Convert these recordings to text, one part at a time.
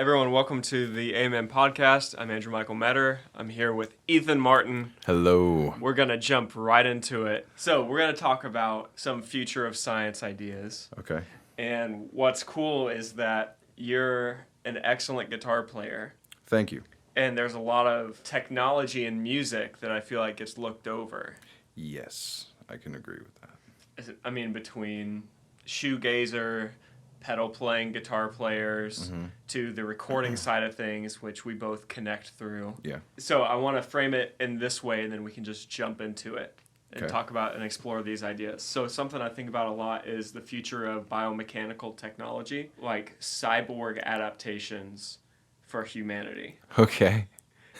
Everyone, welcome to the AMM podcast. I'm Andrew Michael Metter. I'm here with Ethen Martin. Hello. We're going to jump right into it. So we're going to talk about some future of science ideas. Okay. And what's cool is that you're an excellent guitar player. Thank you. And there's a lot of technology in music that I feel like gets looked over. Yes, I can agree with that. I mean, between shoegazer, pedal playing guitar players, to the recording side of things, which we both connect through. Yeah. So I want to frame it in this way, and then we can just jump into it and talk about and explore these ideas. So something I think about a lot is the future of biomechanical technology, like cyborg adaptations for humanity. Okay.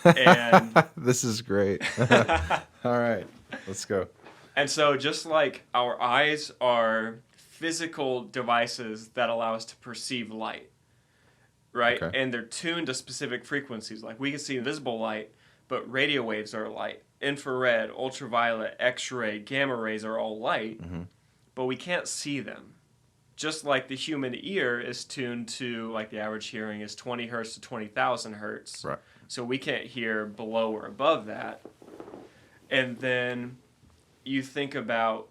And this is great. All right, let's go. And so just like our eyes are physical devices that allow us to perceive light, right? Okay. And they're tuned to specific frequencies. Like we can see invisible light, but radio waves are light. Infrared, ultraviolet, X-ray, gamma rays are all light, but we can't see them. Just like the human ear is tuned to, like the average hearing is 20 hertz to 20,000 hertz. Right. So we can't hear below or above that. And then you think about,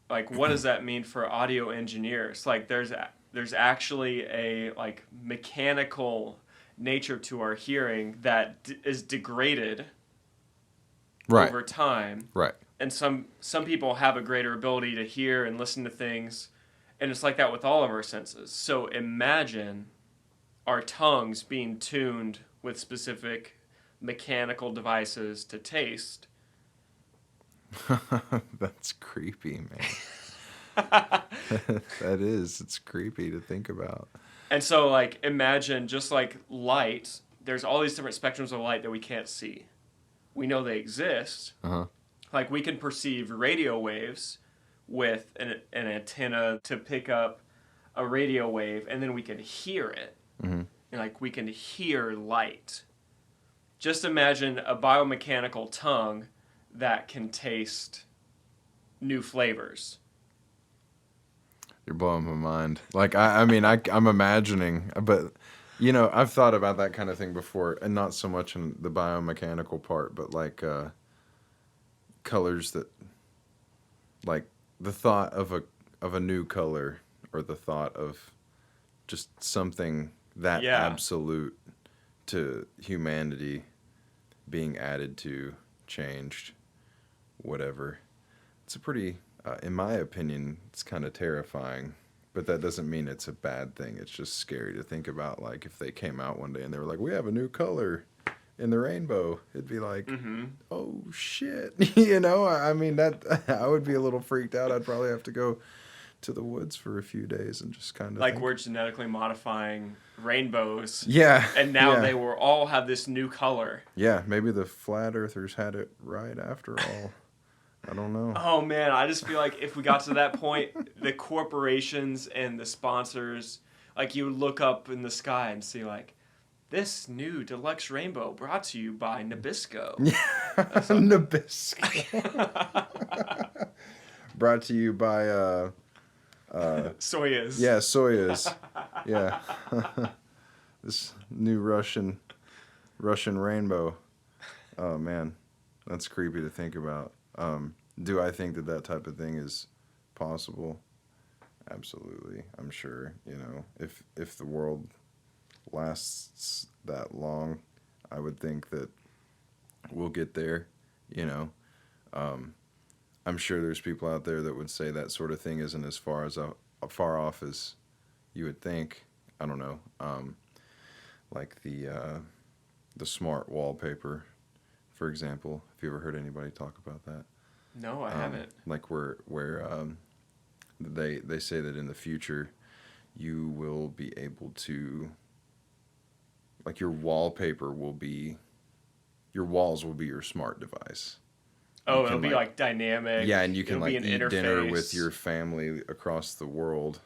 like, what does that mean for audio engineers? Like, there's actually a, like, mechanical nature to our hearing that is degraded over time. Right. And some people have a greater ability to hear and listen to things, and it's like that with all of our senses. So imagine our tongues being tuned with specific mechanical devices to taste. That's creepy, man. That is. It's creepy to think about. And so, like, imagine just like light, there's all these different spectrums of light that we can't see. We know they exist. Like, we can perceive radio waves with an antenna to pick up a radio wave, and then we can hear it. And, like, we can hear light. Just imagine a biomechanical tongue that can taste new flavors. You're blowing my mind. Like, I'm imagining, but, you know, I've thought about that kind of thing before, and not so much in the biomechanical part, but, like, colors that, like, the thought of a new color, or the thought of just something that absolute to humanity being added to, changed, whatever. It's a pretty, in my opinion, it's kind of terrifying, but that doesn't mean it's a bad thing. It's just scary to think about, like, if they came out one day and they were like, we have a new color in the rainbow, it'd be like, oh shit. You know, I mean, that I would be a little freaked out. I'd probably have to go to the woods for a few days and just kind of like, we're genetically modifying rainbows. Yeah. And now they will all have this new color. Yeah, maybe the flat earthers had it right after all. I don't know. Oh man, I just feel like if we got to that point, the corporations and the sponsors, like, you would look up in the sky and see, like, this new deluxe rainbow brought to you by Nabisco. Nabisco. Brought to you by Soyuz. Yeah, Soyuz. Yeah. This new Russian rainbow. Oh man, that's creepy to think about. Do I think that type of thing is possible? Absolutely. I'm sure, you know, if the world lasts that long, I would think that we'll get there, you know. I'm sure there's people out there that would say that sort of thing isn't as far off as you would think. I don't know. Like the smart wallpaper, for example. Have you ever heard anybody talk about that? No, I haven't. Like where they say that in the future you will be able to, like, your walls will be your smart device. Oh, it'll be like dynamic. Yeah, and you can like eat dinner with your family across the world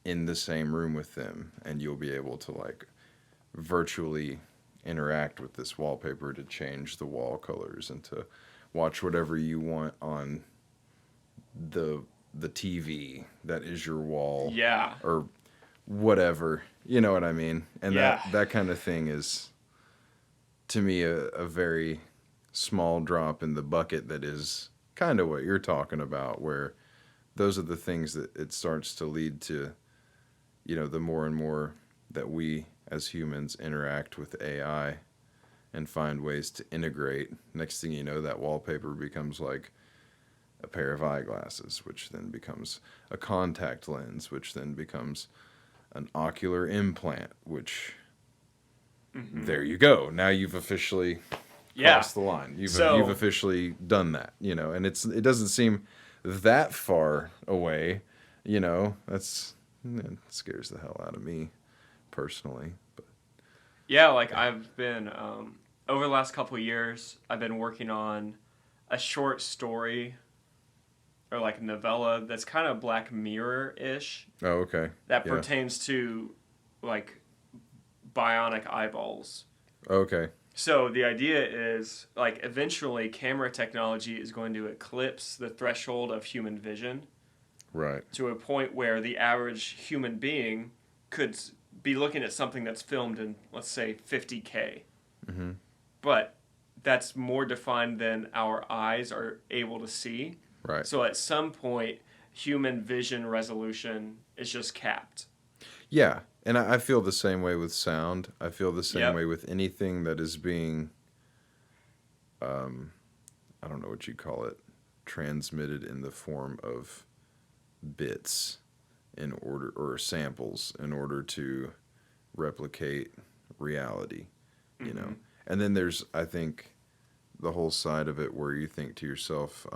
in the same room with them, and you'll be able to, like, virtually interact with this wallpaper to change the wall colors and to watch whatever you want on the TV that is your wall. Yeah. Or whatever. You know what I mean? And Yeah. that kind of thing is, to me, a very small drop in the bucket that is kind of what you're talking about, where those are the things that it starts to lead to, the more and more that we as humans interact with AI and find ways to integrate. Next thing you know, that wallpaper becomes like a pair of eyeglasses, which then becomes a contact lens, which then becomes an ocular implant, which there you go. Now you've officially crossed the line. You've officially done that, and it doesn't seem that far away, it scares the hell out of me personally. But yeah, like I've been over the last couple of years, I've been working on a short story or like novella that's kind of Black Mirror-ish. Oh, okay. That pertains to like bionic eyeballs. Okay. So the idea is like eventually camera technology is going to eclipse the threshold of human vision. Right. To a point where the average human being could be looking at something that's filmed in, let's say, 50K. Mm-hmm. But that's more defined than our eyes are able to see. Right. So at some point, human vision resolution is just capped. Yeah, and I feel the same way with sound. I feel the same way with anything that is being, I don't know what you call it, transmitted in the form of bits or samples in order to replicate reality, And then there's, I think, the whole side of it where you think to yourself,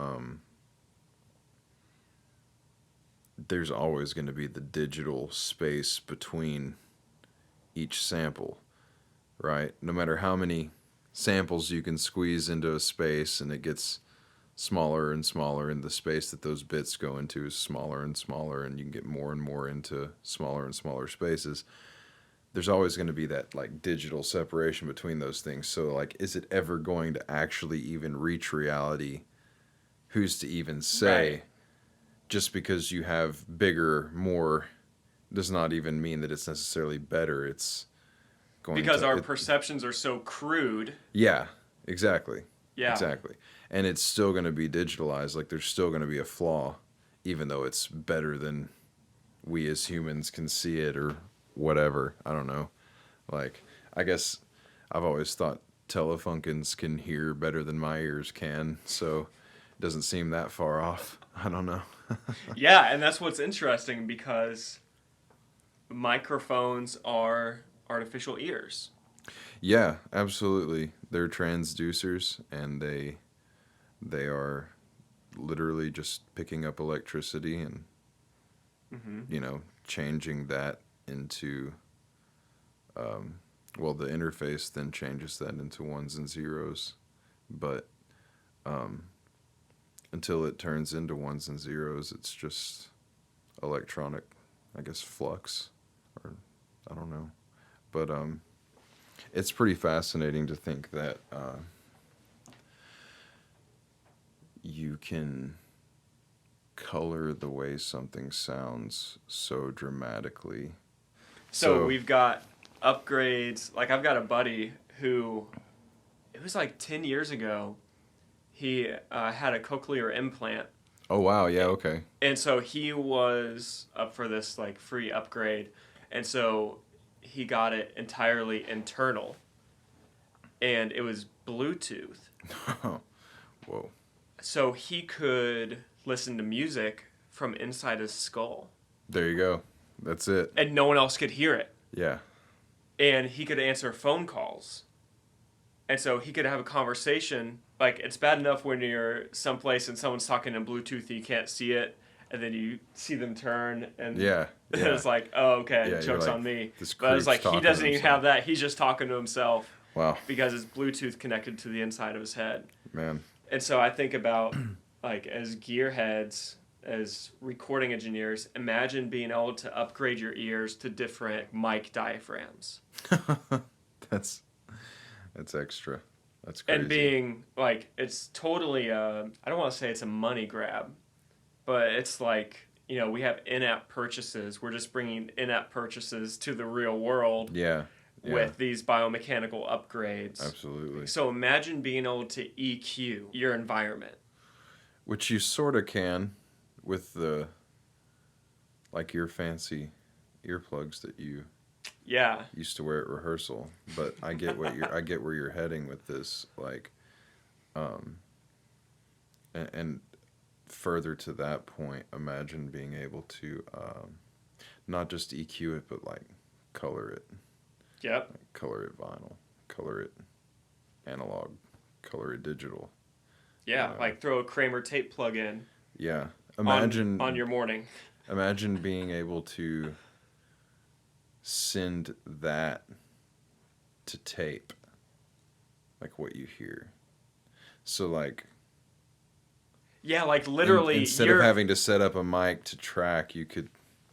there's always going to be the digital space between each sample, right? No matter how many samples you can squeeze into a space and it gets smaller and smaller, and the space that those bits go into is smaller and smaller, and you can get more and more into smaller and smaller spaces. There's always going to be that like digital separation between those things. So like, is it ever going to actually even reach reality? Who's to even say? Right. Just because you have bigger, more, does not even mean that it's necessarily better. It's going because our perceptions are so crude. Yeah, exactly. Yeah. Exactly. And it's still going to be digitalized. Like, there's still going to be a flaw, even though it's better than we as humans can see it or whatever. I don't know. Like, I guess I've always thought Telefunkins can hear better than my ears can, so it doesn't seem that far off. I don't know. Yeah, and that's what's interesting because microphones are artificial ears. Yeah, absolutely. They're transducers, and they are literally just picking up electricity and changing that into the interface then changes that into ones and zeros, but until it turns into ones and zeros, it's just electronic, I guess, flux, or I don't know, but it's pretty fascinating to think that you can color the way something sounds so dramatically. So we've got upgrades. Like, I've got a buddy who, it was like 10 years ago, he had a cochlear implant. Oh, wow. Yeah, okay. And so he was up for this, like, free upgrade. And so he got it entirely internal. And it was Bluetooth. Whoa. So he could listen to music from inside his skull. There you go. That's it. And no one else could hear it. Yeah. And he could answer phone calls. And so he could have a conversation. Like, it's bad enough when you're someplace and someone's talking in Bluetooth, you can't see it, and then you see them turn, and it's like, oh, okay, joke's on me. But it's like, he doesn't even have that. He's just talking to himself. Wow. Because it's Bluetooth connected to the inside of his head. Man. And so I think about, like, as gearheads, as recording engineers, imagine being able to upgrade your ears to different mic diaphragms. That's extra. That's crazy. And being, like, it's totally, I don't want to say it's a money grab, but it's like, you know, we have in-app purchases. We're just bringing in-app purchases to the real world. Yeah. With these biomechanical upgrades. Absolutely. So imagine being able to EQ your environment. Which you sort of can with the, like your fancy earplugs that you used to wear at rehearsal. But I get I get where you're heading with this, like, and further to that point, imagine being able to not just EQ it, but like color it. Yep. Like color it vinyl, color it analog, color it digital. Yeah, like throw a Kramer tape plug in. Yeah. Imagine on your morning. Imagine being able to send that to tape, like what you hear. So like, yeah, like literally, instead of having to set up a mic to track, you could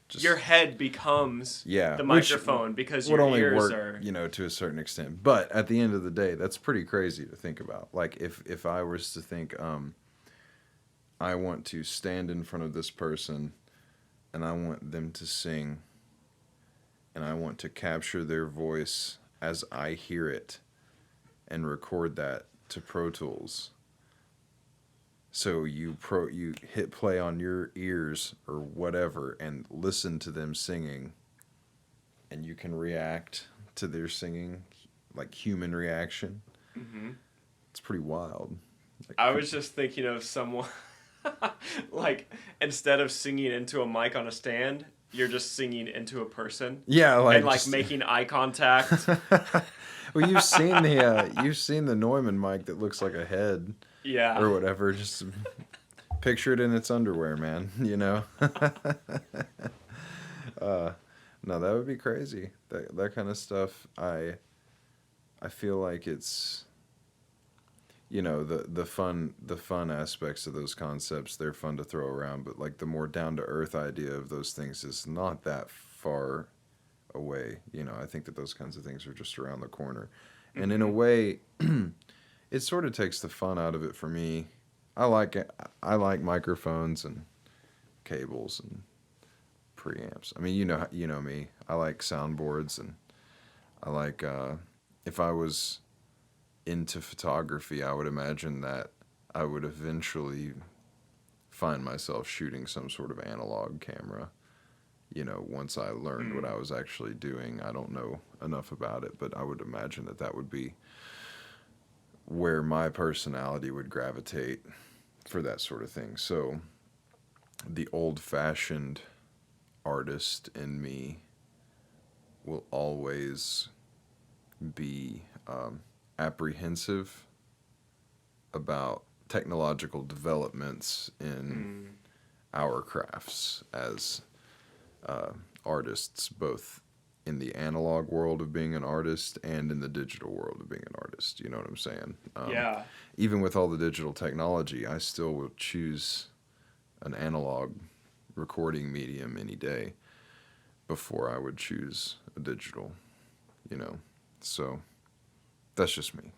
just, your head becomes the microphone, because your only ears work, are, you know, to a certain extent. But at the end of the day, that's pretty crazy to think about. Like if I was to think, I want to stand in front of this person and I want them to sing and I want to capture their voice as I hear it and record that to Pro Tools. So you hit play on your ears or whatever and listen to them singing, and you can react to their singing, like human reaction. Mm-hmm. It's pretty wild. Like, I was just thinking of someone, like, instead of singing into a mic on a stand, you're just singing into a person. Yeah, like, and like making eye contact. Well, you've seen the Neumann mic that looks like a head. Yeah. Or whatever. Just picture it in its underwear, man. You know? No, that would be crazy. That kind of stuff, I feel like it's, you know, the fun aspects of those concepts, they're fun to throw around, but like the more down to earth idea of those things is not that far away. You know, I think that those kinds of things are just around the corner. Mm-hmm. And in a way, it sort of takes the fun out of it for me. I like microphones and cables and preamps. I mean, you know me. I like soundboards, and I like if I was into photography, I would imagine that I would eventually find myself shooting some sort of analog camera. You know, once I learned what I was actually doing. I don't know enough about it, but I would imagine that would be where my personality would gravitate for that sort of thing. So the old-fashioned artist in me will always be apprehensive about technological developments in our crafts as artists, both in the analog world of being an artist and in the digital world of being an artist. You know what I'm saying? Yeah. Even with all the digital technology, I still will choose an analog recording medium any day before I would choose a digital, you know? So that's just me.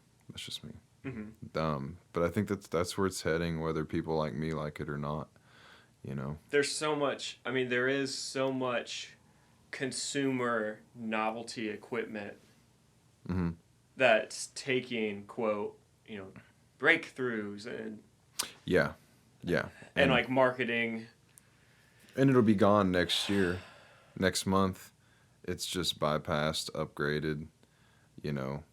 Mm-hmm. But I think that's where it's heading, whether people like me like it or not, you know? There is so much consumer novelty equipment that's taking, quote, you know, breakthroughs and and like marketing, and it'll be gone next month. It's just bypassed, upgraded, you know.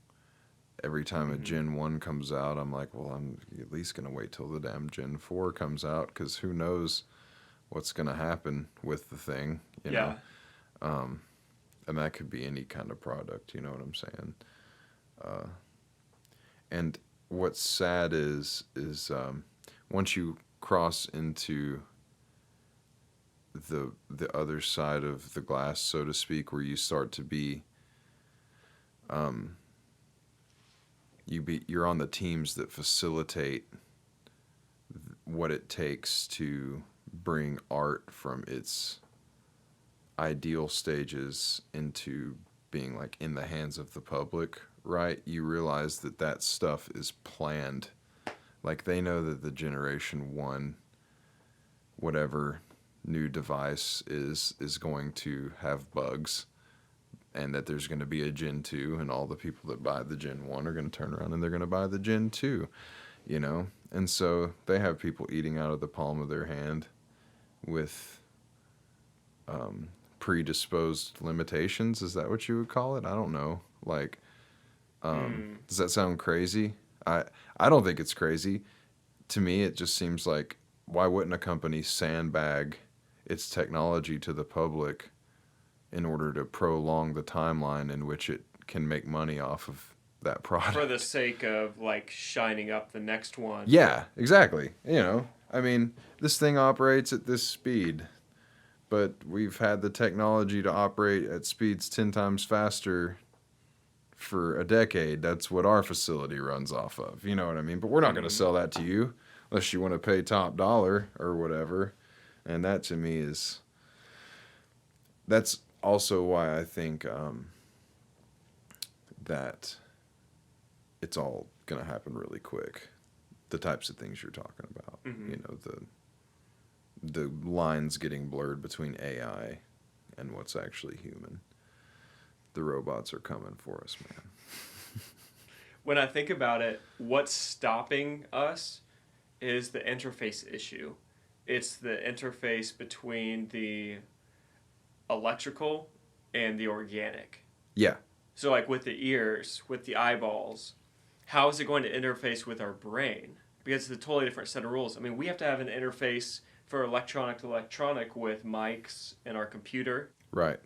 Every time a Gen 1 comes out, I'm like, well, I'm at least going to wait till the damn Gen 4 comes out, because who knows what's going to happen with the thing, you know. And that could be any kind of product, you know what I'm saying? And what's sad is once you cross into the other side of the glass, so to speak, where you start to be, you're on the teams that facilitate what it takes to bring art from its ideal stages into being like in the hands of the public, right? You realize that stuff is planned. Like they know that the generation 1, whatever new device is going to have bugs, and that there's going to be a Gen 2, and all the people that buy the Gen 1 are going to turn around and they're going to buy the Gen 2, you know? And so they have people eating out of the palm of their hand with predisposed limitations. Is that what you would call it? I don't know. Like, does that sound crazy? I don't think it's crazy. To me, it just seems like, why wouldn't a company sandbag its technology to the public in order to prolong the timeline in which it can make money off of that product? For the sake of, like, shining up the next one. Yeah, exactly. You know, I mean, this thing operates at this speed, but we've had the technology to operate at speeds 10 times faster for a decade. That's what our facility runs off of. You know what I mean? But we're not going to sell that to you unless you want to pay top dollar or whatever. And that, to me, that's also why I think that it's all going to happen really quick. The types of things you're talking about. You know, the lines getting blurred between AI and what's actually human. The robots are coming for us, man. When I think about it, what's stopping us is the interface issue. It's the interface between the electrical and the organic. Yeah. So, like, with the ears, with the eyeballs, how is it going to interface with our brain? Because it's a totally different set of rules. I mean, we have to have an interface for electronic to electronic with mics and our computer. Right.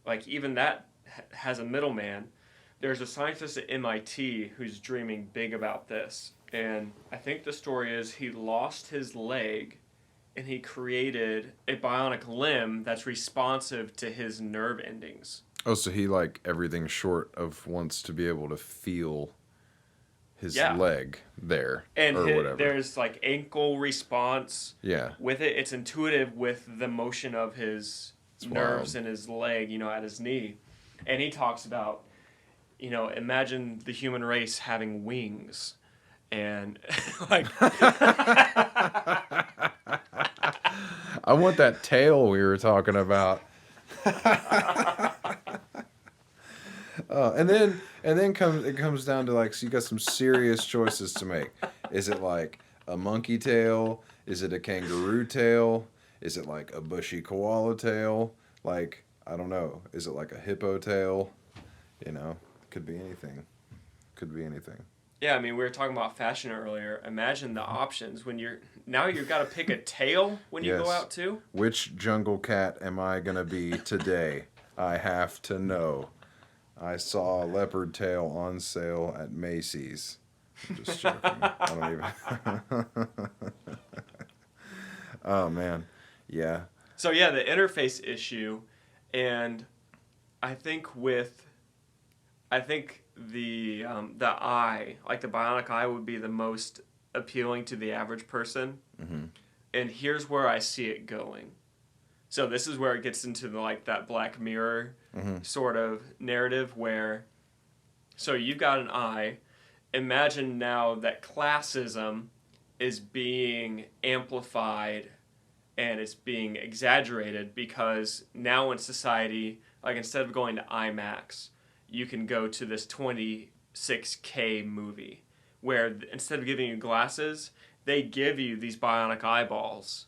Like, even that has a middleman. There's a scientist at MIT who's dreaming big about this. And I think the story is he lost his leg and he created a bionic limb that's responsive to his nerve endings. Oh, so he, like, everything short of wants to be able to feel his leg there, and or whatever. There's, like, ankle response. Yeah. With it, it's intuitive with the motion of his nerves in his leg, you know, at his knee. And he talks about, you know, imagine the human race having wings. And, like... I want that tail we were talking about. And then it comes down to, like, so you got some serious choices to make. Is it like a monkey tail? Is it a kangaroo tail? Is it like a bushy koala tail? Like, I don't know. Is it like a hippo tail? You know, could be anything. Could be anything. Yeah, I mean, we were talking about fashion earlier. Imagine the options when you've got to pick a tail when you go out too. Which jungle cat am I going to be today? I have to know. I saw a leopard tail on sale at Macy's. I'm just joking. I don't even... Oh, man. Yeah. So, yeah, the interface issue, and I think the eye, like the bionic eye, would be the most appealing to the average person. Mm-hmm. And here's where I see it going. So this is where it gets into that Black Mirror sort of narrative where, so you've got an eye. Imagine now that classism is being amplified and it's being exaggerated because now in society, like instead of going to IMAX, you can go to this 26K movie where instead of giving you glasses, they give you these bionic eyeballs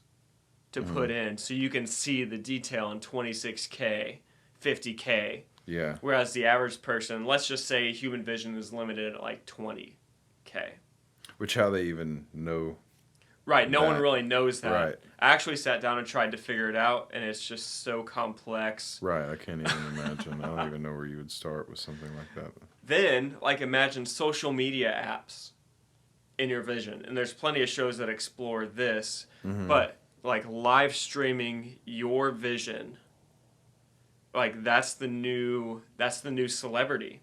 to put in so you can see the detail in 26K, 50K. Yeah. Whereas the average person, let's just say human vision is limited at like 20K. Which how they even know. Right, no one really knows that. Right. I actually sat down and tried to figure it out, and it's just so complex. Right, I can't even imagine. I don't even know where you would start with something like that. Then, like, imagine social media apps in your vision. And there's plenty of shows that explore this. But, like, live streaming your vision, like, that's the new celebrity.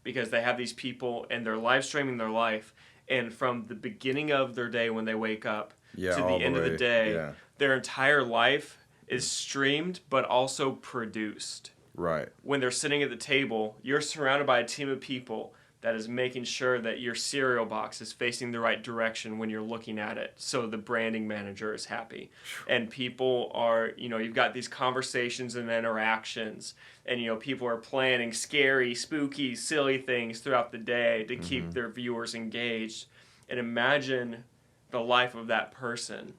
Because they have these people, and they're live streaming their life. And from the beginning of their day when they wake up to the end of the day, their entire life is streamed but also produced. Right. When they're sitting at the table, you're surrounded by a team of people that is making sure that your cereal box is facing the right direction when you're looking at it, so the branding manager is happy. And people are, you've got these conversations and interactions, and people are planning scary, spooky, silly things throughout the day to keep their viewers engaged. And imagine the life of that person.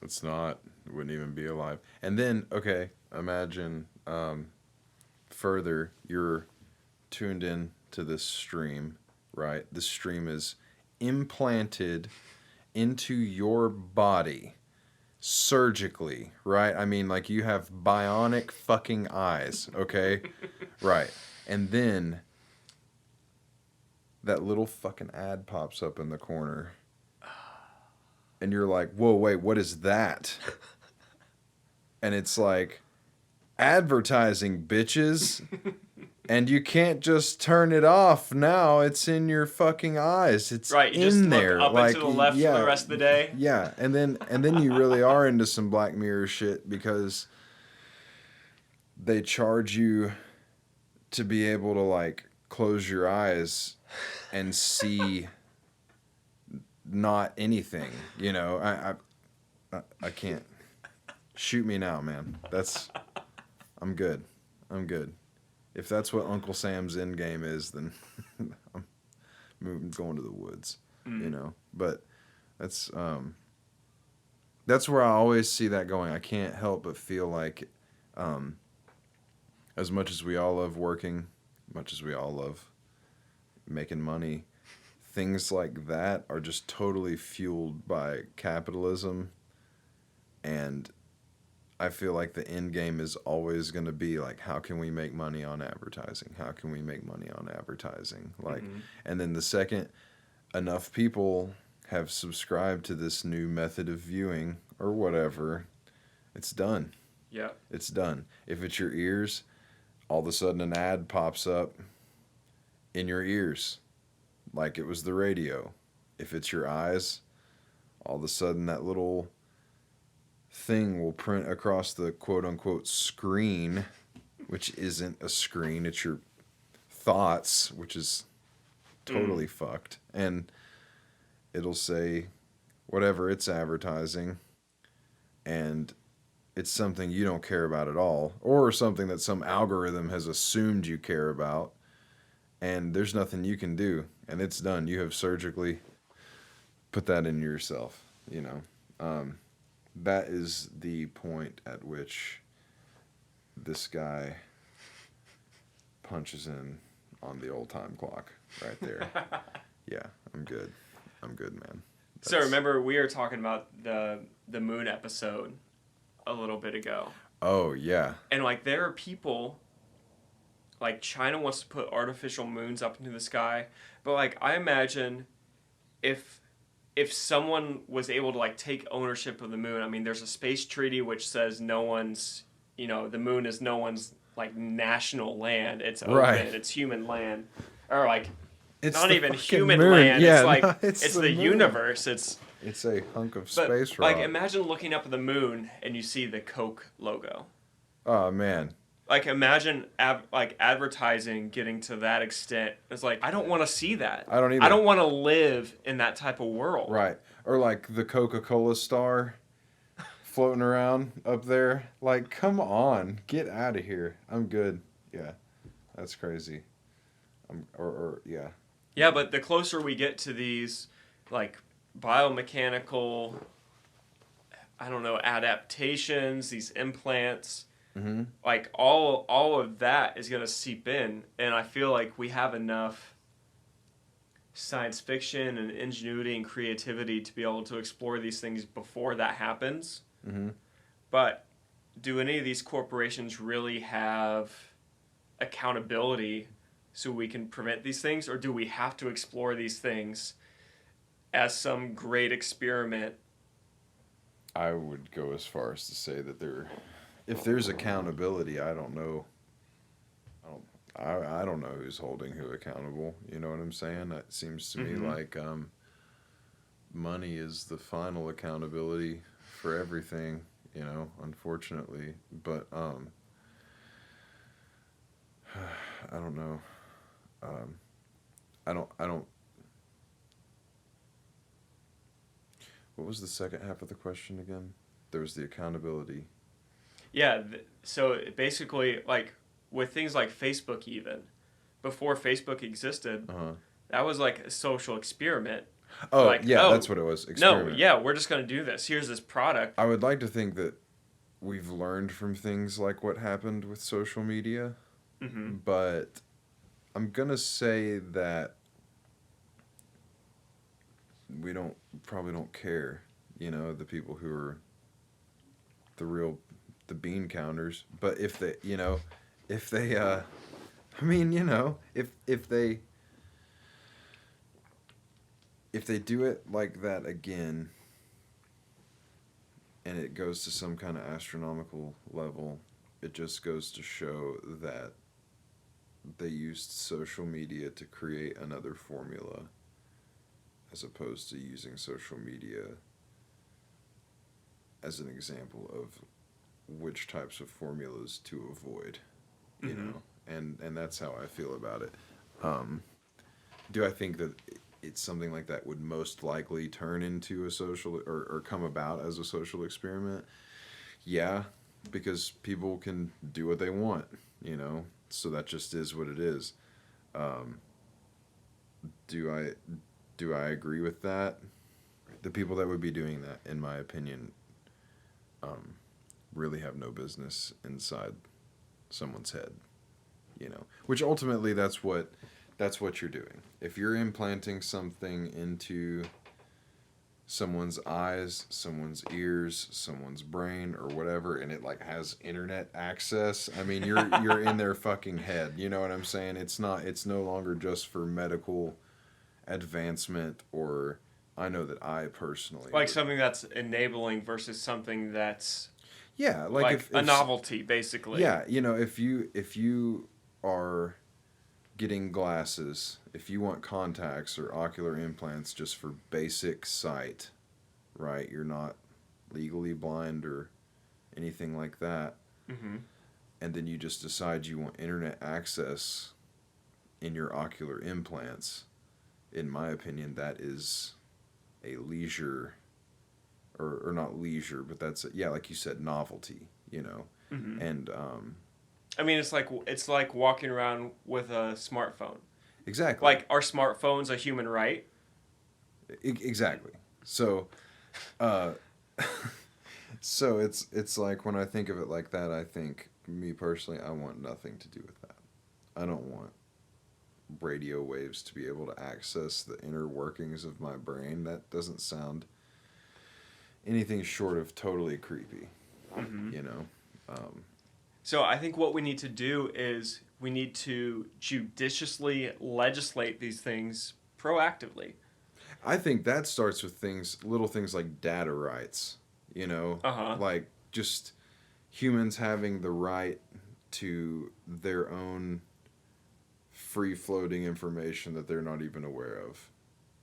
It wouldn't even be alive. And then, okay, imagine further, you're tuned in to this stream, right? This stream is implanted into your body surgically, right? I mean, like, you have bionic fucking eyes, okay? Right. And then that little fucking ad pops up in the corner. And you're like, whoa, wait, what is that? And it's like, advertising, bitches. And you can't just turn it off now. It's in your fucking eyes. It's right, you in just there. Look up like, and to the left for the rest of the day. Yeah, and then you really are into some Black Mirror shit, because they charge you to be able to, like, close your eyes and see not anything. I can't. Shoot me now, man. I'm good. If that's what Uncle Sam's end game is, then I'm going to the woods, But that's where I always see that going. I can't help but feel like, as much as we all love working, much as we all love making money, things like that are just totally fueled by capitalism. And I feel like the end game is always going to be like, how can we make money on advertising? How can we make money on advertising? Like, and then the second enough people have subscribed to this new method of viewing or whatever, it's done. Yeah. It's done. If it's your ears, all of a sudden an ad pops up in your ears like it was the radio. If it's your eyes, all of a sudden that little thing will print across the quote-unquote screen, which isn't a screen, it's your thoughts, which is totally fucked. And it'll say whatever it's advertising, and it's something you don't care about at all, or something that some algorithm has assumed you care about, and there's nothing you can do, and it's done. You have surgically put that in yourself, That is the point at which this guy punches in on the old time clock right there. Yeah, I'm good, man. So remember, we were talking about the moon episode a little bit ago. Oh, yeah. And, like, there are people, like, China wants to put artificial moons up into the sky, but, like, I imagine if someone was able to, like, take ownership of the moon, I mean, there's a space treaty which says no one's, the moon is no one's, like, national land. It's open. Right. It's human land. Or, like, it's not even human moon. Land. Yeah, it's, like, no, it's the universe. It's a hunk of space rock. Like, imagine looking up at the moon and you see the Coke logo. Oh, man. Like, imagine advertising getting to that extent. It's like, I don't want to see that. I don't either. I don't want to live in that type of world. Right. Or like the Coca-Cola star floating around up there. Like, come on, get out of here. I'm good. Yeah, that's crazy. Yeah. Yeah, but the closer we get to these, like, biomechanical, adaptations, these implants. Mm-hmm. Like, all of that is going to seep in, and I feel like we have enough science fiction and ingenuity and creativity to be able to explore these things before that happens. Mm-hmm. But do any of these corporations really have accountability so we can prevent these things, or do we have to explore these things as some great experiment? I would go as far as to say that if there's accountability, I don't know. I don't know who's holding who accountable. You know what I'm saying? It seems to me like money is the final accountability for everything. Unfortunately, but I don't know. I don't. What was the second half of the question again? There was the accountability. Yeah, so basically, like, with things like Facebook even, before Facebook existed, that was like a social experiment. Oh, like, yeah, that's what it was, experiment. No, yeah, we're just going to do this. Here's this product. I would like to think that we've learned from things like what happened with social media, but I'm going to say that we probably don't care, the people who are the bean counters. But if they, if they, if they do it like that again, and it goes to some kind of astronomical level, it just goes to show that they used social media to create another formula, as opposed to using social media as an example of which types of formulas to avoid, you know, and that's how I feel about it. Do I think that it's something like that would most likely turn into a social or come about as a social experiment? Yeah, because people can do what they want, so that just is what it is. Do I agree with that? The people that would be doing that, in my opinion, really have no business inside someone's head, which ultimately that's what you're doing. If you're implanting something into someone's eyes, someone's ears, someone's brain, or whatever, and it like has internet access, I mean, you're in their fucking head. You know what I'm saying? It's no longer just for medical advancement, or I know that I personally like something that's enabling versus something that's like if a novelty, basically. Yeah, if you are getting glasses, if you want contacts or ocular implants just for basic sight, right? You're not legally blind or anything like that. And then you just decide you want internet access in your ocular implants. In my opinion, that is a leisure, or not leisure, but that's, like you said, novelty, and I mean, it's like walking around with a smartphone. Exactly. Like, are smartphones a human right? Exactly. So, so it's like when I think of it like that, I think, me personally, I want nothing to do with that. I don't want radio waves to be able to access the inner workings of my brain. That doesn't sound anything short of totally creepy, So I think what we need to do is we need to judiciously legislate these things proactively. I think that starts with little things like data rights, like just humans having the right to their own free-floating information that they're not even aware of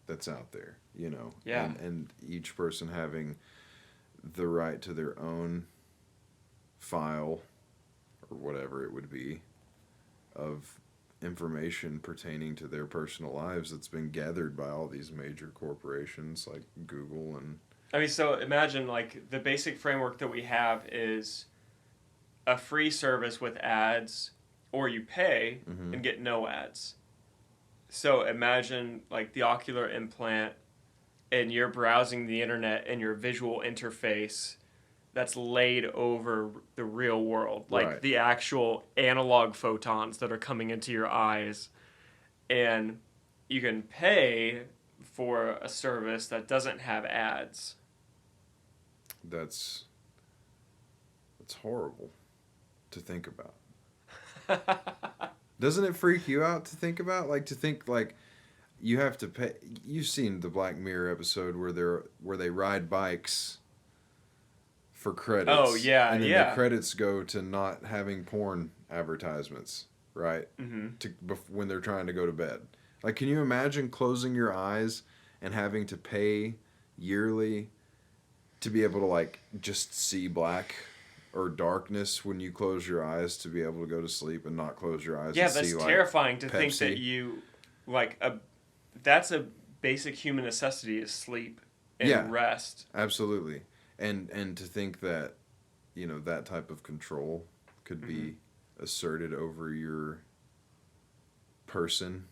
that's out there, Yeah. And each person having the right to their own file, or whatever it would be, of information pertaining to their personal lives that's been gathered by all these major corporations like Google and... I mean, so imagine, like, the basic framework that we have is a free service with ads, or you pay and get no ads. So imagine, like, the ocular implant, and you're browsing the internet and your visual interface that's laid over the real world, like Right. the actual analog photons that are coming into your eyes. And you can pay for a service that doesn't have ads. That's horrible to think about. Doesn't it freak you out to think about? Like, to think, like, you have to pay... You've seen the Black Mirror episode where they ride bikes for credits. Oh, yeah, and then yeah. the credits go to not having porn advertisements, right? When they're trying to go to bed. Like, can you imagine closing your eyes and having to pay yearly to be able to, like, just see black or darkness when you close your eyes, to be able to go to sleep and not close your eyes? Yeah, and that's see, like, terrifying to think Pepsi? that you like that's a basic human necessity is sleep and rest. Absolutely. And to think that, that type of control could be asserted over your person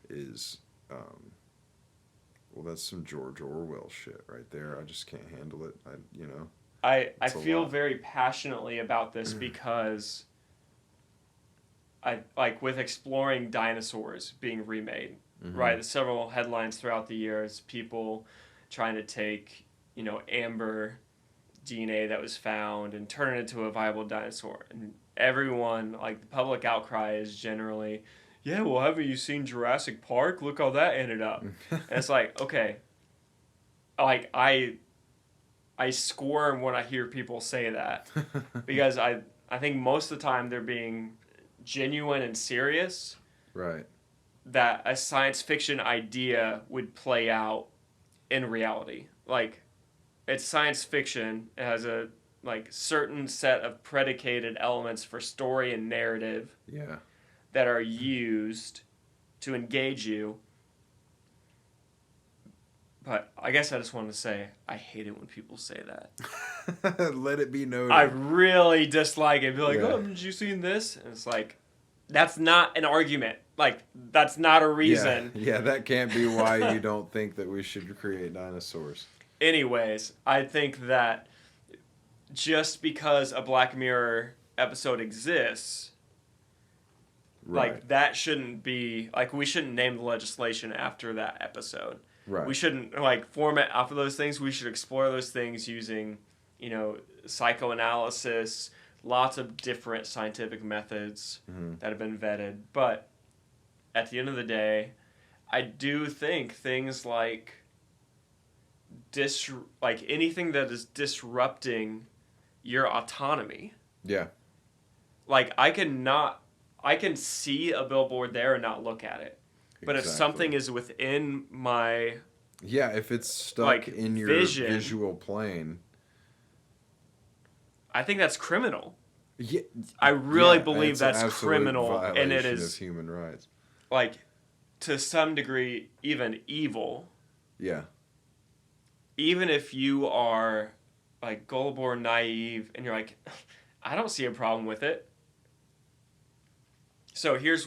is, well, that's some George Orwell shit right there. I just can't handle it. I feel very passionately about this because like with exploring dinosaurs being remade, right? There's several headlines throughout the years, people trying to take, amber DNA that was found and turn it into a viable dinosaur. And everyone, like the public outcry is generally, yeah, well, haven't you seen Jurassic Park? Look how that ended up. And it's like, okay, like I squirm when I hear people say that because I think most of the time they're being genuine and serious. Right. That a science fiction idea would play out in reality. Like, it's science fiction. It has a certain set of predicated elements for story and narrative. Yeah. That are used to engage you. But I guess I just wanted to say, I hate it when people say that. Let it be noted. I really dislike it. Be like, oh, haven't you seen this? And it's like, that's not an argument. Like, that's not a reason. Yeah, that can't be why you don't think that we should create dinosaurs. Anyways, I think that just because a Black Mirror episode exists, right. Like, that shouldn't be... Like, we shouldn't name the legislation after that episode. Right. We shouldn't, form it off of those things. We should explore those things using, psychoanalysis, lots of different scientific methods that have been vetted. But at the end of the day, I do think things like anything that is disrupting your autonomy. Yeah. Like, I can see a billboard there and not look at it. But if something is within my... Yeah, if it's stuck in your visual plane... I think that's criminal. Yeah, I really believe that's criminal. And it is... of human rights. Like, to some degree, even evil. Yeah. Even if you are, gullible or naive, and you're like, I don't see a problem with it. So here's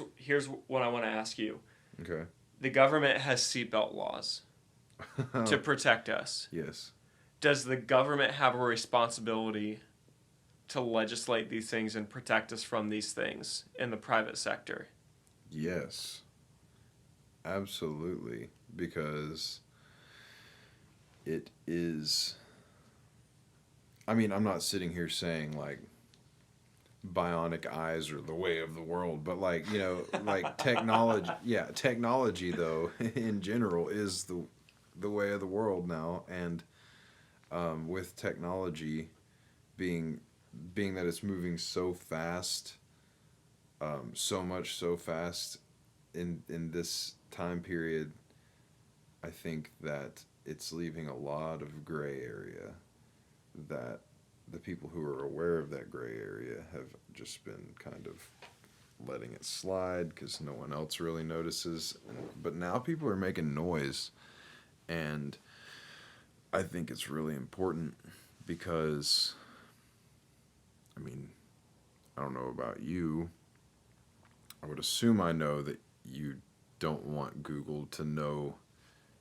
what I want to ask you. Okay. The government has seatbelt laws to protect us. Yes. Does the government have a responsibility to legislate these things and protect us from these things in the private sector? Yes. Absolutely. Because it is... I mean, I'm not sitting here saying, bionic eyes are the way of the world, but technology, technology though in general is the way of the world now, and with technology being that it's moving so fast, so fast in this time period, I think that it's leaving a lot of gray area that the people who are aware of that gray area have just been kind of letting it slide because no one else really notices. But now people are making noise, and I think it's really important because, I mean, I don't know about you. I would assume I know that you don't want Google to know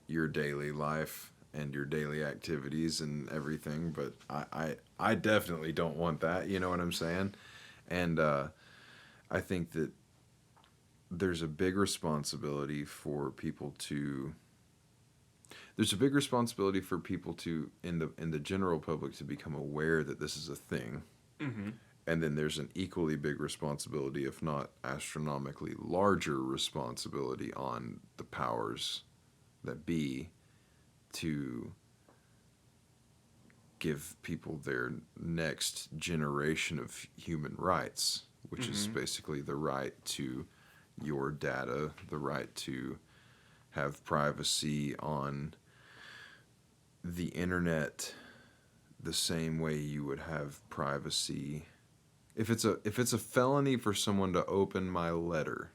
your daily life and your daily activities and everything, but I definitely don't want that, you know what I'm saying? And I think that there's a big responsibility for people to in the general public to become aware that this is a thing. Mm-hmm. And then there's an equally big responsibility, if not astronomically larger responsibility, on the powers that be to give people their next generation of human rights, which is basically the right to your data, the right to have privacy on the internet the same way you would have privacy. If it's a felony for someone to open my letter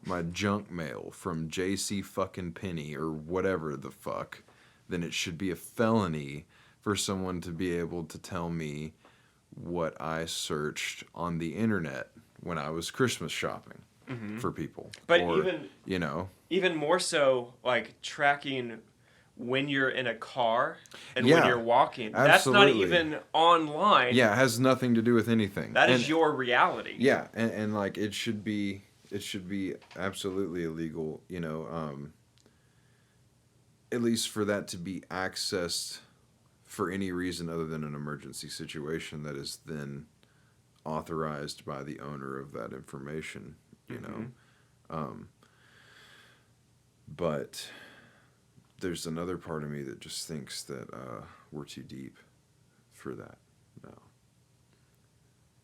my junk mail from JC fucking Penney or whatever the fuck, then it should be a felony for someone to be able to tell me what I searched on the internet when I was Christmas shopping for people. But or, even more so, like tracking when you're in a car and when you're walking. Absolutely. That's not even online. Yeah, it has nothing to do with anything. That is your reality. Yeah, and like it should be absolutely illegal, at least for that to be accessed for any reason other than an emergency situation that is then authorized by the owner of that information, But there's another part of me that just thinks that we're too deep for that now.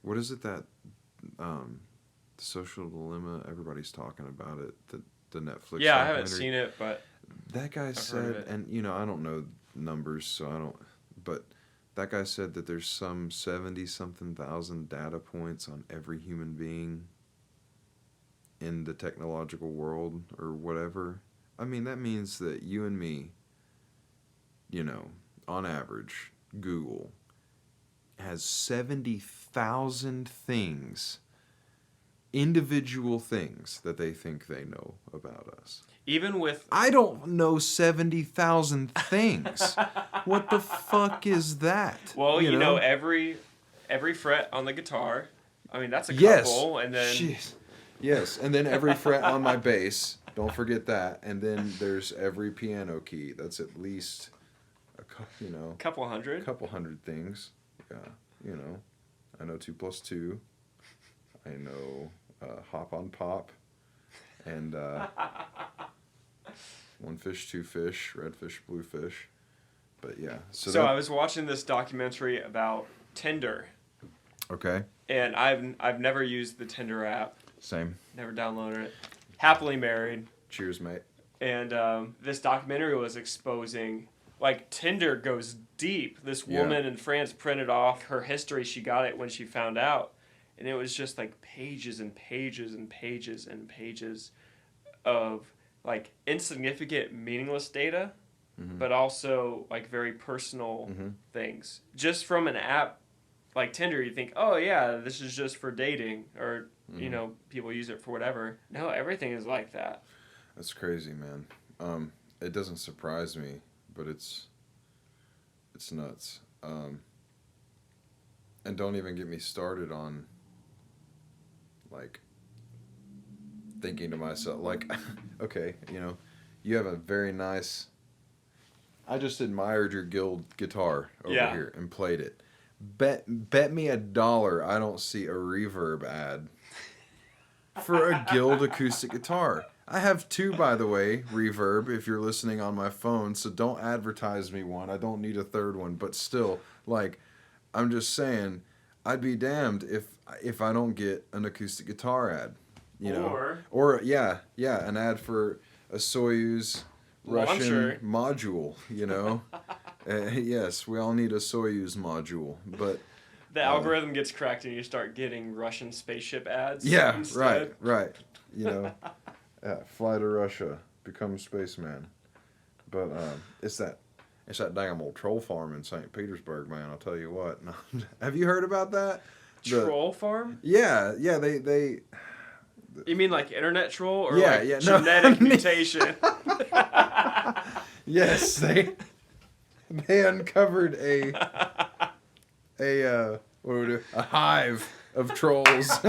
What is it that the Social Dilemma, everybody's talking about it, the Netflix Yeah, I haven't seen it, but that guy said, and I don't know numbers, so I don't, but that guy said that there's some 70-something thousand data points on every human being in the technological world or whatever. I mean, that means that you and me, on average, Google has 70,000 things, individual things that they think they know about us. Even with... I don't know 70,000 things. What the fuck is that? Well, every fret on the guitar. I mean, that's a couple, and then... Jeez. Yes, and then every fret on my bass. Don't forget that. And then there's every piano key. That's at least couple hundred. Couple hundred things. Yeah, I know 2 + 2. I know hop on pop, and 1 fish, 2 fish, red fish, blue fish. But yeah. So I was watching this documentary about Tinder. Okay. And I've never used the Tinder app. Same. Never downloaded it. Happily married. Cheers, mate. And this documentary was exposing, like, Tinder goes deep. This woman in France printed off her history. She got it when she found out. And it was just, like, pages and pages and pages and pages of, like, insignificant, meaningless data, but also, like, very personal things. Just from an app like Tinder, you think, oh, yeah, this is just for dating, or... people use it for whatever. No, everything is like that. That's crazy, man. It doesn't surprise me, but it's nuts. And don't even get me started on, like, thinking to myself, like, okay, you have a very nice... I just admired your Guild guitar over here and played it. Bet me $1 I don't see a reverb ad for a Guild acoustic guitar. I have 2, by the way, reverb, if you're listening on my phone, so don't advertise me one. I don't need a 3rd one, but still, like, I'm just saying, I'd be damned if I don't get an acoustic guitar ad, Or an ad for a Soyuz Russian module, Yes, we all need a Soyuz module, but... The algorithm gets cracked and you start getting Russian spaceship ads. Yeah, instead. right. Fly to Russia, become spaceman. But it's that damn old troll farm in St. Petersburg, man. I'll tell you what. Have you heard about that? Troll farm? Yeah. They. You mean like internet troll or genetic mutation? Yes, they uncovered a hive of trolls.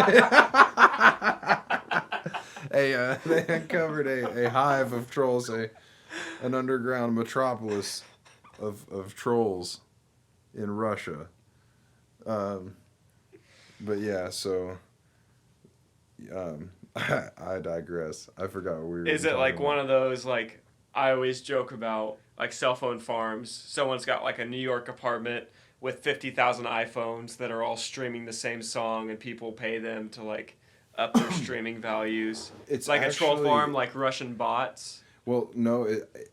They uncovered a hive of trolls, an underground metropolis of trolls in Russia. But yeah, so I digress. I forgot what we were. Is it like one of those, like, I always joke about, like, cell phone farms? Someone's got like a New York apartment with 50,000 iPhones that are all streaming the same song, and people pay them to, like, up their streaming values. It's like a troll farm, like Russian bots. Well, no,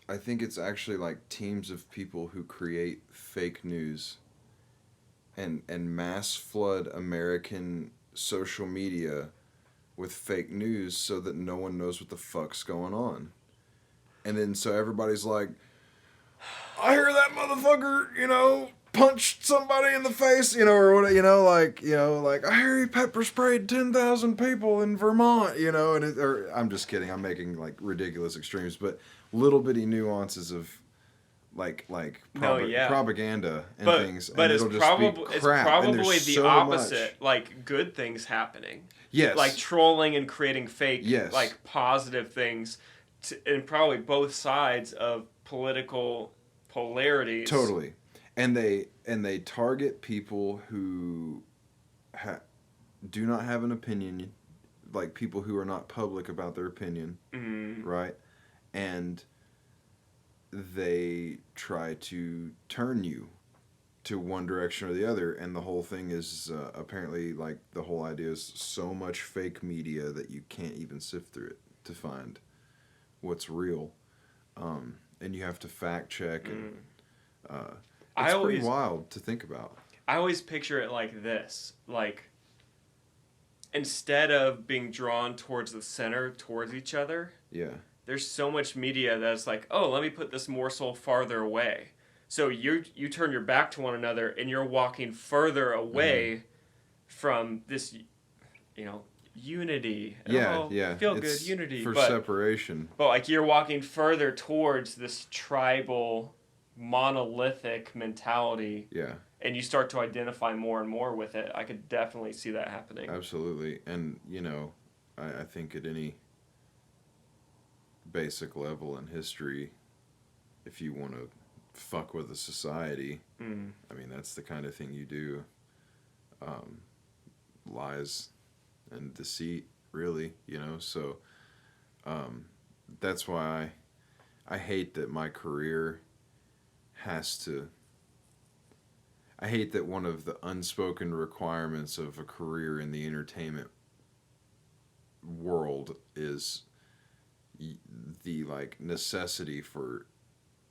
I think it's actually like teams of people who create fake news and mass flood American social media with fake news so that no one knows what the fuck's going on. And then so everybody's like, I hear that motherfucker, punched somebody in the face, or what, like I hear he pepper sprayed 10,000 people in Vermont, or I'm just kidding. I'm making like ridiculous extremes, but little bitty nuances of propaganda and things. But and it's probably the opposite. Much. Like good things happening. Yes. Like trolling and creating fake, yes. like positive things, in probably both sides of political polarities. Totally. And they target people who do not have an opinion, like people who are not public about their opinion, right? And they try to turn you to one direction or the other, and the whole thing is apparently, like, the whole idea is so much fake media that you can't even sift through it to find what's real, and you have to fact check, and it's pretty wild to think about. I always picture it like this, like, instead of being drawn towards the center, towards each other, there's so much media that's like, oh, let me put this morsel farther away. So you turn your back to one another, and you're walking further away from this, unity. Feel good unity. For separation. But like you're walking further towards this tribal, monolithic mentality. Yeah. And you start to identify more and more with it. I could definitely see that happening. Absolutely. And, I think at any basic level in history, if you want to fuck with a society, I mean, that's the kind of thing you do. Lies and deceit, really, so that's why I hate that my career I hate that one of the unspoken requirements of a career in the entertainment world is the, like, necessity for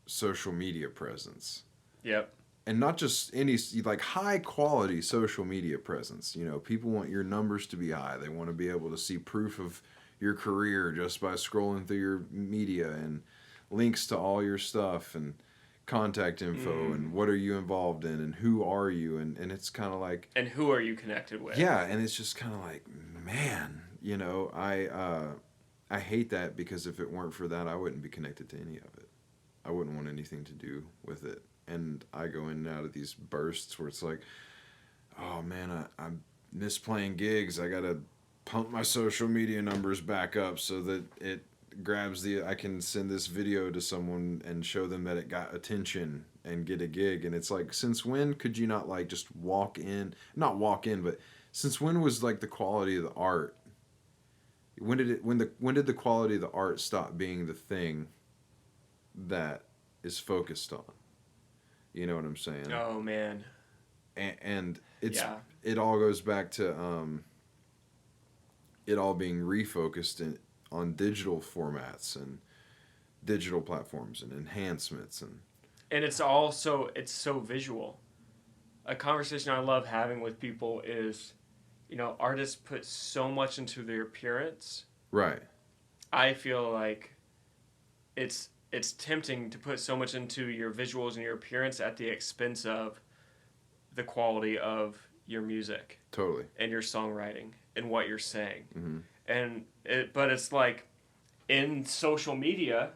social media presence. Yep. And not just any, like, high quality social media presence. People want your numbers to be high. They want to be able to see proof of your career just by scrolling through your media and links to all your stuff and contact info and what are you involved in and who are you, and it's kind of like, and who are you connected with. Yeah, and it's just kind of like, man, I hate that, because if it weren't for that, I wouldn't be connected to any of it. I wouldn't want anything to do with it. And I go in and out of these bursts where it's like, oh man, I miss playing gigs. I gotta pump my social media numbers back up so that it grabs I can send this video to someone and show them that it got attention and get a gig. And it's like, since when could you not, like, just not walk in, but since when was, like, the quality of the art, when did the quality of the art stop being the thing that is focused on? You know what I'm saying? Oh man. And it all goes back to it all being refocused on digital formats and digital platforms and enhancements, and it's all so visual. A conversation I love having with people is, artists put so much into their appearance. Right. I feel like it's tempting to put so much into your visuals and your appearance at the expense of the quality of your music. Totally. And your songwriting and what you're saying. Mm-hmm. But it's like, in social media,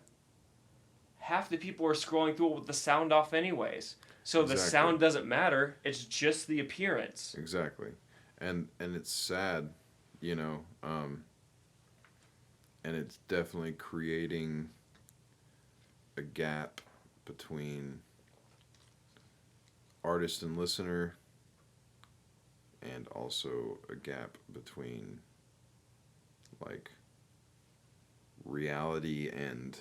half the people are scrolling through it with the sound off anyways. So the sound doesn't matter. It's just the appearance. Exactly. And it's sad, and it's definitely creating a gap between artist and listener, and also a gap between, like, reality and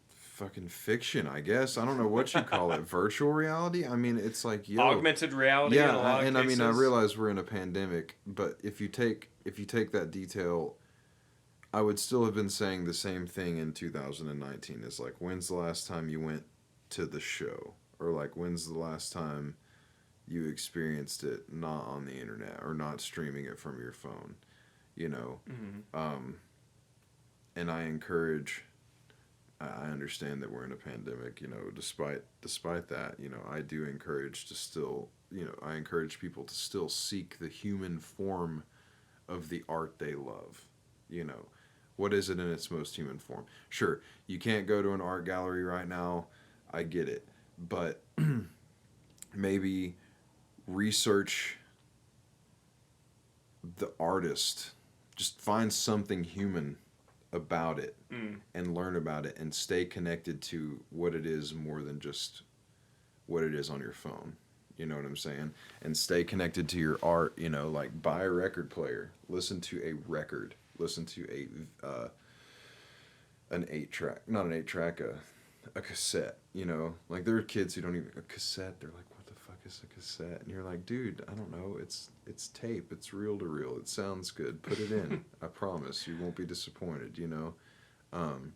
fucking fiction, I guess. I don't know what you call it. Virtual reality? I mean, it's like, augmented reality. Yeah, in a lot of cases. I mean, I realize we're in a pandemic, but if you take that detail, I would still have been saying the same thing in 2019. It's like, when's the last time you went to the show? Or, like, when's the last time you experienced it not on the internet or not streaming it from your phone, you know. And I encourage, I understand that we're in a pandemic, you know, despite that, you know, I do encourage to still, you know, I encourage people to still seek the human form of the art they love, you know. What is it in its most human form? Sure, you can't go to an art gallery right now, I get it, but maybe research the artist, just find something human about it and learn about it and stay connected to what it is more than just what it is on your phone. You know what I'm saying? And stay connected to your art, you know, like buy a record player, listen to a record, listen to an 8-track, not an 8-track, a cassette, you know? Like there are kids who don't even, a cassette, they're like, what the fuck is a cassette? And you're like, dude, I don't know, it's tape, it's reel to reel, it sounds good, put it in, I promise, you won't be disappointed, you know? And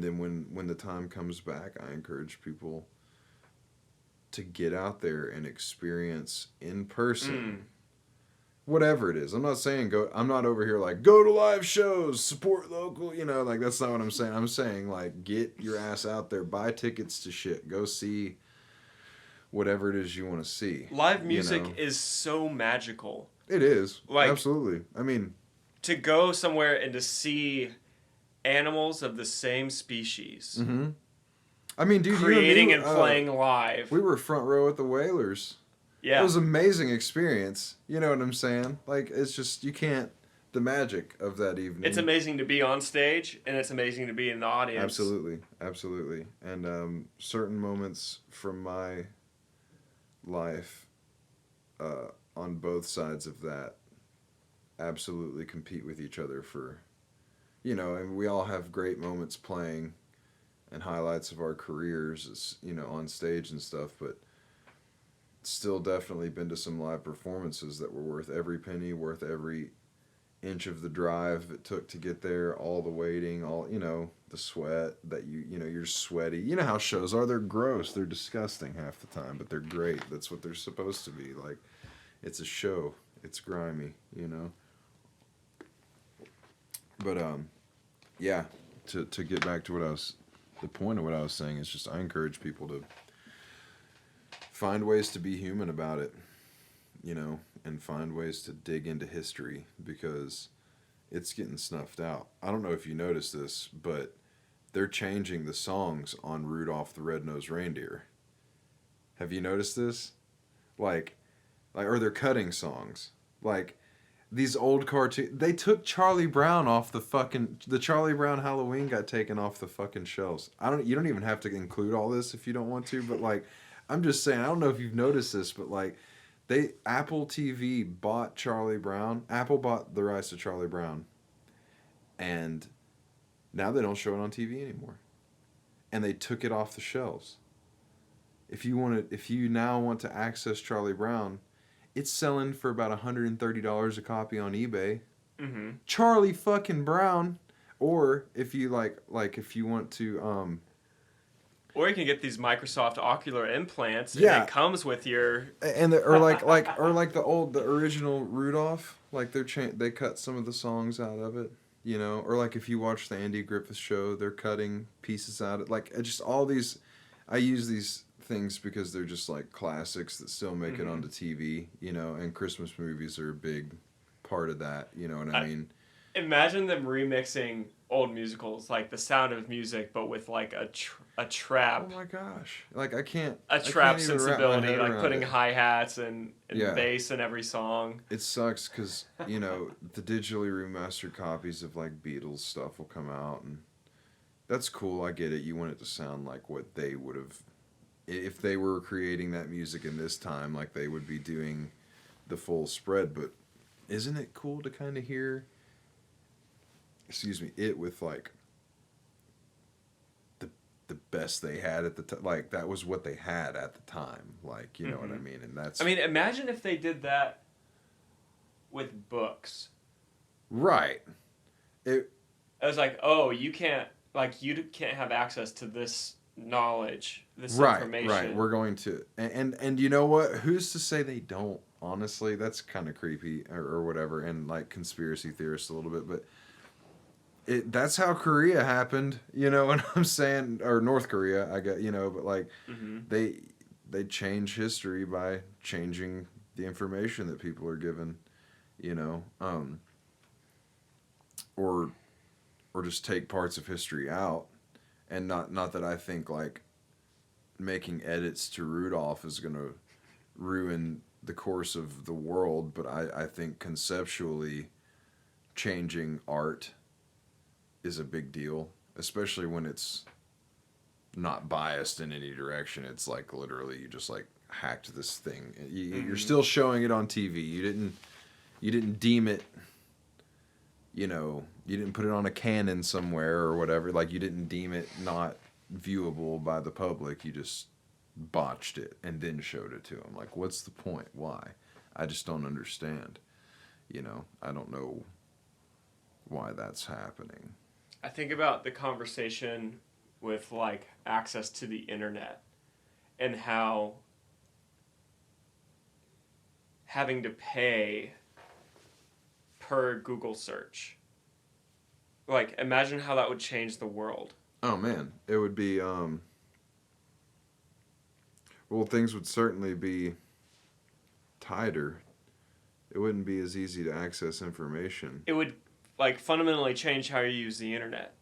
then when the time comes back, I encourage people to get out there and experience in person whatever it is. I'm not saying go, I'm not over here like go to live shows, support local, you know, like that's not what I'm saying. I'm saying like get your ass out there, buy tickets to shit, go see whatever it is you want to see. Live music is so magical. It is. Like, absolutely. I mean, to go somewhere and to see animals of the same species. I mean, dude, creating and playing live. We were front row at the Whalers. Yeah. It was an amazing experience. You know what I'm saying? Like, it's just, you can't, the magic of that evening. It's amazing to be on stage, and it's amazing to be in the audience. Absolutely. Absolutely. And certain moments from my life on both sides of that absolutely compete with each other for, you know, and we all have great moments playing and highlights of our careers, you know, on stage and stuff, but still definitely been to some live performances that were worth every penny, worth every inch of the drive it took to get there, all the waiting, all, you know, the sweat that you know, you're sweaty. You know how shows are, they're gross, they're disgusting half the time, but they're great. That's what they're supposed to be. Like, it's a show. It's grimy, you know? But, yeah, to get back to the point of what I was saying is just I encourage people to find ways to be human about it, you know, and find ways to dig into history because it's getting snuffed out. I don't know if you noticed this, but they're changing the songs on Rudolph the Red-Nosed Reindeer. Have you noticed this? Like, or they're cutting songs. Like, these old cartoons, they took Charlie Brown off the Charlie Brown Halloween got taken off the fucking shelves. You don't even have to include all this if you don't want to, but like, I'm just saying, I don't know if you've noticed this, but like, Apple TV bought Charlie Brown, Apple bought the rights to Charlie Brown, and now they don't show it on TV anymore. And they took it off the shelves. If you now want to access Charlie Brown, it's selling for about $130 a copy on eBay. Charlie fucking Brown. Or if you if you want to, or you can get these Microsoft Ocular implants, and it comes with your. And the original Rudolph, like they cut some of the songs out of it, you know. Or like if you watch the Andy Griffith Show, they're cutting pieces out of it. Like just all these, I use these things because they're just like classics that still make it onto TV, you know, and Christmas movies are a big part of that, you know what I mean? Imagine them remixing old musicals, like The Sound of Music, but with like a trap. Oh my gosh. Like I can't trap sensibility, like putting it. hi-hats and bass in every song. It sucks because, you know, the digitally remastered copies of like Beatles stuff will come out and that's cool, I get it. You want it to sound like what they would have, if they were creating that music in this time, like they would be doing the full spread, but isn't it cool to kind of hear, it with like the best they had at the time, like that was what they had at the time, like, you know what I mean? And that's, I mean, imagine if they did that with books. Right. I was like, oh, you can't have access to this knowledge, this right, information. Right, we're going to... And you know what? Who's to say they don't? Honestly, that's kind of creepy or whatever, and like conspiracy theorists a little bit, but that's how Korea happened, you know what I'm saying? Or North Korea, I get, you know, but like they change history by changing the information that people are given, you know, or just take parts of history out, and not that I think like making edits to Rudolph is gonna ruin the course of the world, but I think conceptually changing art is a big deal, especially when it's not biased in any direction. It's like literally you just like hacked this thing. You're still showing it on TV. You didn't deem it, you know, you didn't put it on a Canon somewhere or whatever. Like you didn't deem it not viewable by the public. You just botched it and then showed it to them. Like, what's the point? Why? I just don't understand. You know, I don't know why that's happening. I think about the conversation with like access to the internet and how having to pay per Google search. Like, imagine how that would change the world. Oh man, it would be well, things would certainly be tighter. It wouldn't be as easy to access information. It would like fundamentally change how you use the internet.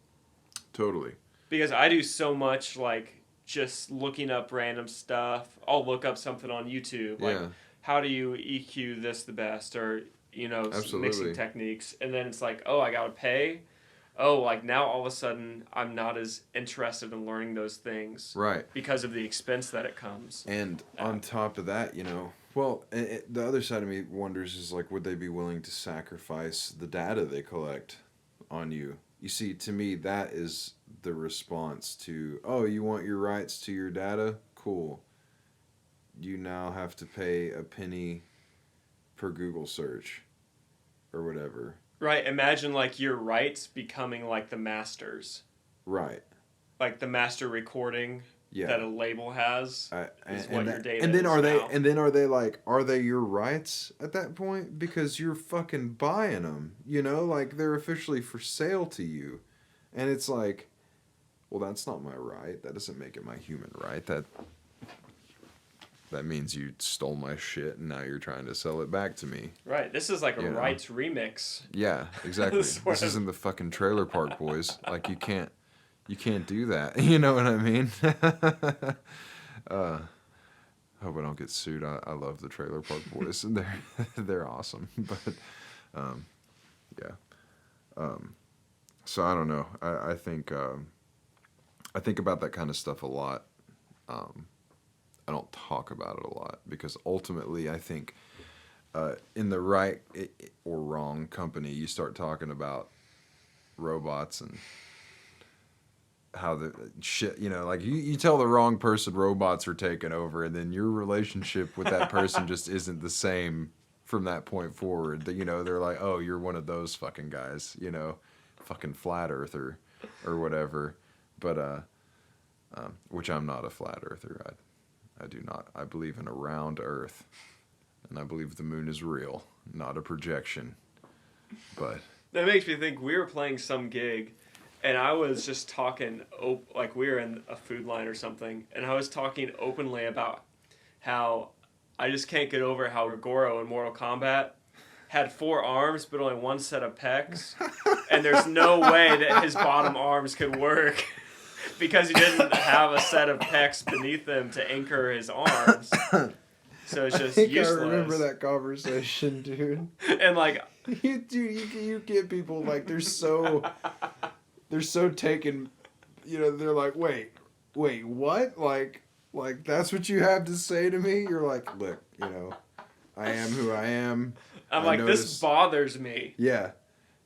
Totally. Because I do so much like just looking up random stuff. I'll look up something on YouTube, like how do you EQ this the best, or you know, mixing techniques, and then it's like, oh, I gotta pay. Oh, like now all of a sudden I'm not as interested in learning those things, right? Because of the expense that it comes. And on top of that, you know, well, the other side of me wonders is like, would they be willing to sacrifice the data they collect on you? You see, to me, that is the response to, oh, you want your rights to your data? Cool. You now have to pay a penny per Google search or whatever. Right. Imagine like your rights becoming like the masters. Right. Like the master recording that a label has is what your data and then is are now. are they like, are they your rights at that point? Because you're fucking buying them, you know, like they're officially for sale to you. And it's like, well, that's not my right. That doesn't make it my human right. That means you stole my shit and now you're trying to sell it back to me. Right. This is like a rights remix. Yeah, exactly. This isn't the fucking Trailer Park Boys. Like you can't do that. You know what I mean? Hope I don't get sued. I love the Trailer Park Boys. And they're awesome. But so I don't know. I think about that kind of stuff a lot. I don't talk about it a lot because ultimately I think in the right or wrong company, you start talking about robots and how the shit, you know, like you tell the wrong person robots are taking over, and then your relationship with that person just isn't the same from that point forward. You know, they're like, oh, you're one of those fucking guys, you know, fucking flat earther or whatever. But which I'm not a flat earther. I do not. I believe in a round earth, and I believe the moon is real, not a projection. But that makes me think we were playing some gig, and I was just talking, like we were in a food line or something, and I was talking openly about how I just can't get over how Goro in Mortal Kombat had 4 arms but only 1 set of pecs, and there's no way that his bottom arms could work. Because he didn't have a set of pecs beneath him to anchor his arms. So it's just useless. I remember that conversation, dude. And like... You get people like, they're so taken, you know, they're like, wait, what? Like that's what you have to say to me? You're like, look, you know, I am who I am. I'm like, this bothers me. Yeah.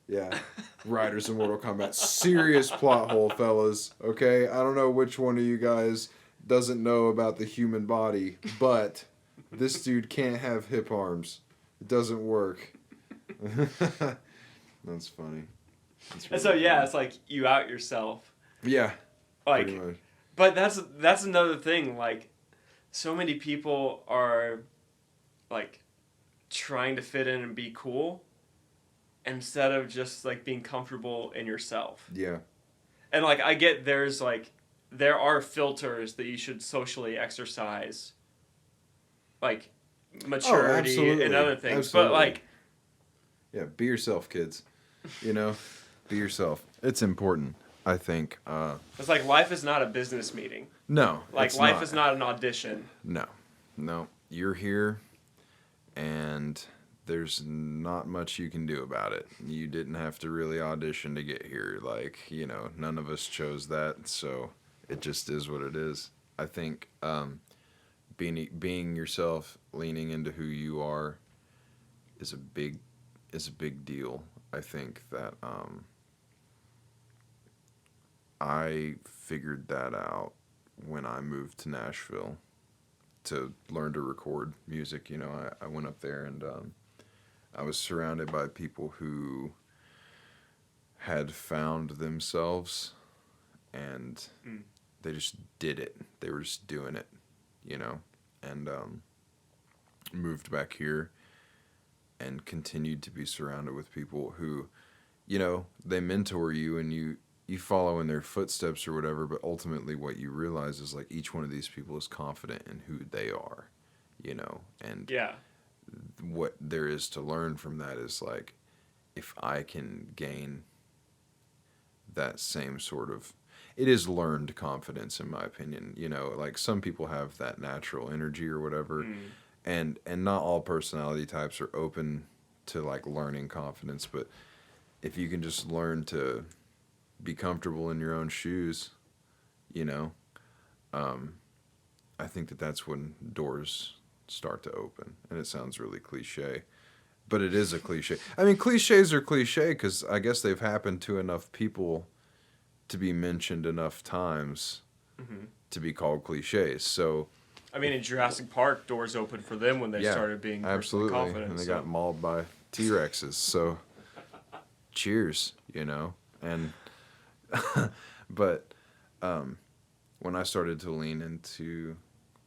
Yeah, Riders in Mortal Kombat. Serious plot hole, fellas. Okay, I don't know which one of you guys doesn't know about the human body, but this dude can't have hip arms. It doesn't work. That's funny. And so, yeah, it's like you out yourself. Yeah, like, But that's another thing. Like, so many people are, like, trying to fit in and be cool instead of just, like, being comfortable in yourself. Yeah. And, like, I get there are filters that you should socially exercise, like maturity and other things. Absolutely. But, like... Yeah, be yourself, kids. You know? Be yourself. It's important, I think. It's like life is not a business meeting. No, like life is not an audition. No. You're here, and there's not much you can do about it. You didn't have to really audition to get here. Like, you know, none of us chose that, so it just is what it is. I think being yourself, leaning into who you are, is a big deal. I think that I figured that out when I moved to Nashville to learn to record music. You know, I went up there and I was surrounded by people who had found themselves and they just did it. They were just doing it, you know, and moved back here and continued to be surrounded with people who, you know, they mentor you and you follow in their footsteps or whatever, but ultimately what you realize is like each one of these people is confident in who they are, you know, and what there is to learn from that is like, if I can gain that same sort of, it is learned confidence in my opinion, you know, like some people have that natural energy or whatever, and not all personality types are open to like learning confidence, but if you can just learn to be comfortable in your own shoes, you know, I think that's when doors start to open. And it sounds really cliche, but it is a cliche. I mean, cliches are cliche because I guess they've happened to enough people to be mentioned enough times to be called cliches. So, I mean, in Jurassic Park, doors opened for them when they started being personally confident. And they got mauled by T-Rexes. So, cheers, you know. And but when I started to lean into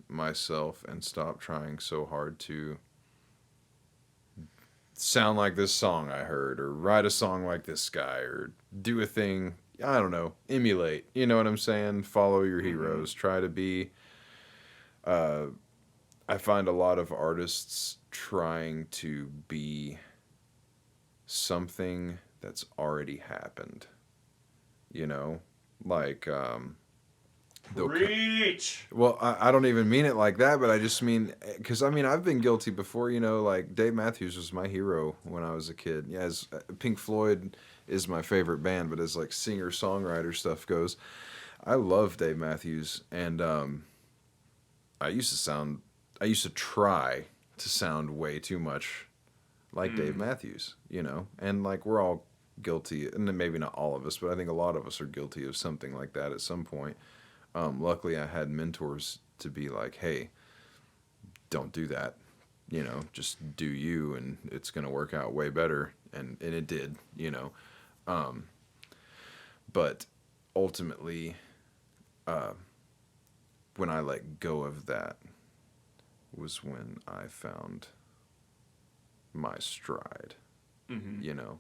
myself and stop trying so hard to sound like this song I heard or write a song like this guy or do a thing, I don't know, emulate, you know what I'm saying? Follow your heroes. Try to be, I find a lot of artists trying to be something that's already happened. You know, like Preach. Well, I don't even mean it like that, but I just mean because I mean I've been guilty before. You know, like Dave Matthews was my hero when I was a kid. Yeah, as Pink Floyd is my favorite band, but as like singer songwriter stuff goes, I love Dave Matthews, and I used to try to sound way too much like Dave Matthews. You know, and like we're all guilty, and maybe not all of us, but I think a lot of us are guilty of something like that at some point. Luckily, I had mentors to be like, hey, don't do that. You know, just do you, and it's going to work out way better. And it did, you know. But ultimately, when I let go of that was when I found my stride, you know.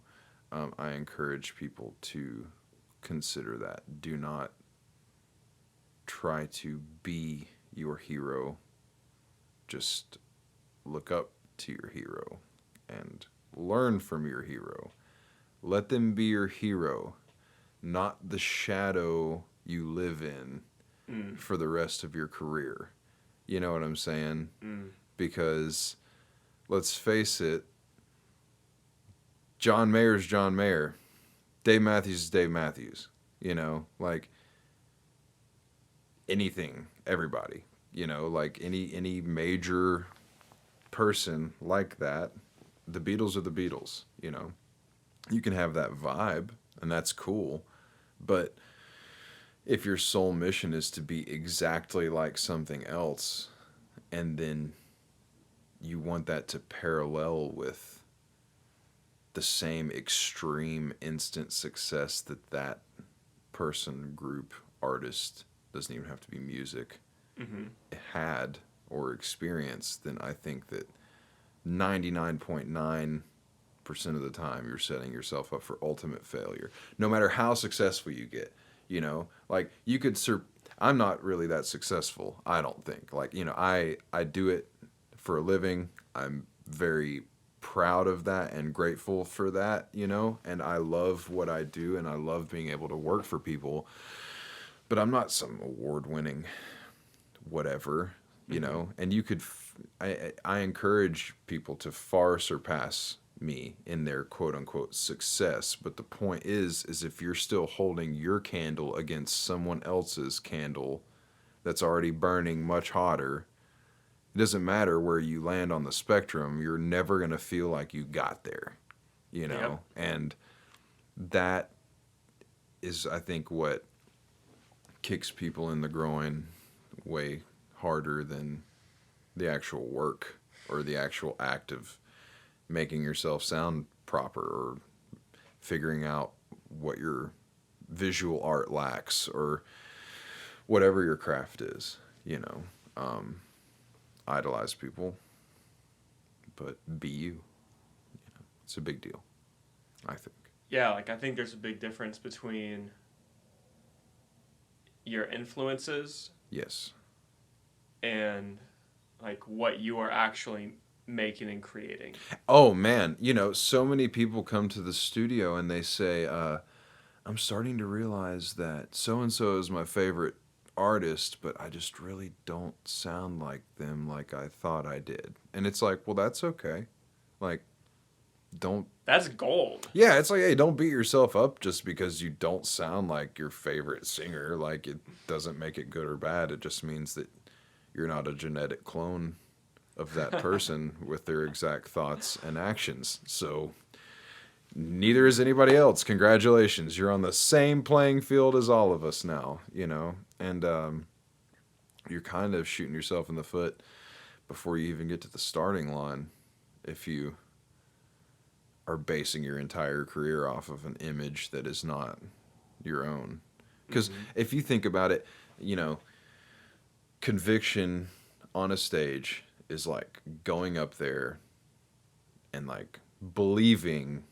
I encourage people to consider that. Do not try to be your hero. Just look up to your hero and learn from your hero. Let them be your hero, not the shadow you live in for the rest of your career. You know what I'm saying? Because let's face it, John Mayer's John Mayer. Dave Matthews is Dave Matthews. You know, like anything, everybody. You know, like any major person like that. The Beatles are the Beatles, you know. You can have that vibe, and that's cool. But if your sole mission is to be exactly like something else, and then you want that to parallel with the same extreme instant success that person, group, artist, doesn't even have to be music, mm-hmm. had or experienced, then I think that 99.9% of the time you're setting yourself up for ultimate failure. No matter how successful you get, you know, like you could I'm not really that successful, I don't think. Like, you know, I do it for a living. I'm very proud of that and grateful for that, you know, and I love what I do and I love being able to work for people, but I'm not some award-winning whatever, you mm-hmm. know, and you could, I encourage people to far surpass me in their quote unquote success. But the point is if you're still holding your candle against someone else's candle that's already burning much hotter, it doesn't matter where you land on the spectrum, you're never going to feel like you got there, you know? Yep. And that is, I think, what kicks people in the groin way harder than the actual work or the actual act of making yourself sound proper or figuring out what your visual art lacks or whatever your craft is, you know. Idolize people, but be you. You know, it's a big deal, I think. Yeah, like I think there's a big difference between your influences. Yes. And like what you are actually making and creating. Oh man, you know, so many people come to the studio and they say, I'm starting to realize that so and so is my favorite artist, but I just really don't sound like them like I thought I did. And it's like, well, that's okay. Like, don't. That's gold. Yeah, it's like, hey, don't beat yourself up just because you don't sound like your favorite singer. Like, it doesn't make it good or bad. It just means that you're not a genetic clone of that person with their exact thoughts and actions. So neither is anybody else. Congratulations. You're on the same playing field as all of us now, you know, and you're kind of shooting yourself in the foot before you even get to the starting line if you are basing your entire career off of an image that is not your own. Because if you think about it, you know, conviction on a stage is like going up there and like believing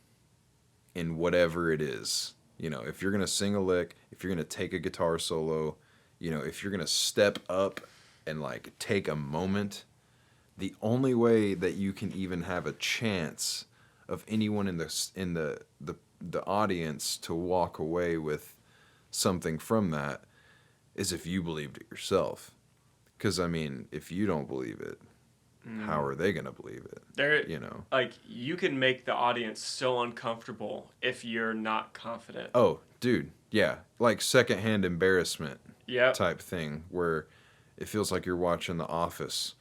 in whatever it is. You know, if you're going to sing a lick, if you're going to take a guitar solo, you know, if you're going to step up and like take a moment, the only way that you can even have a chance of anyone in the audience to walk away with something from that is if you believed it yourself. Because, I mean, if you don't believe it, how are they going to believe it? You know? Like, you can make the audience so uncomfortable if you're not confident. Oh, dude, yeah. Like secondhand embarrassment type thing where it feels like you're watching The Office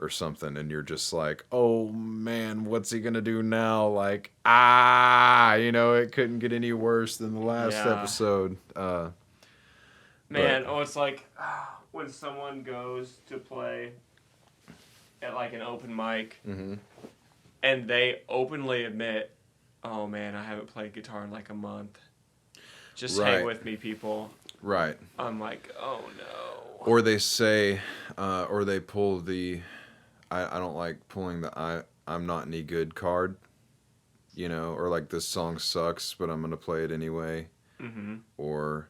or something and you're just like, oh, man, what's he going to do now? Like, you know, it couldn't get any worse than the last episode. It's like when someone goes to play at like an open mic and they openly admit, oh man, I haven't played guitar in like a month. Just hang with me, people. Right. I'm like, oh no. Or they say, or they pull the, I don't like pulling the I'm not any good card, you know, or like this song sucks, but I'm going to play it anyway. Or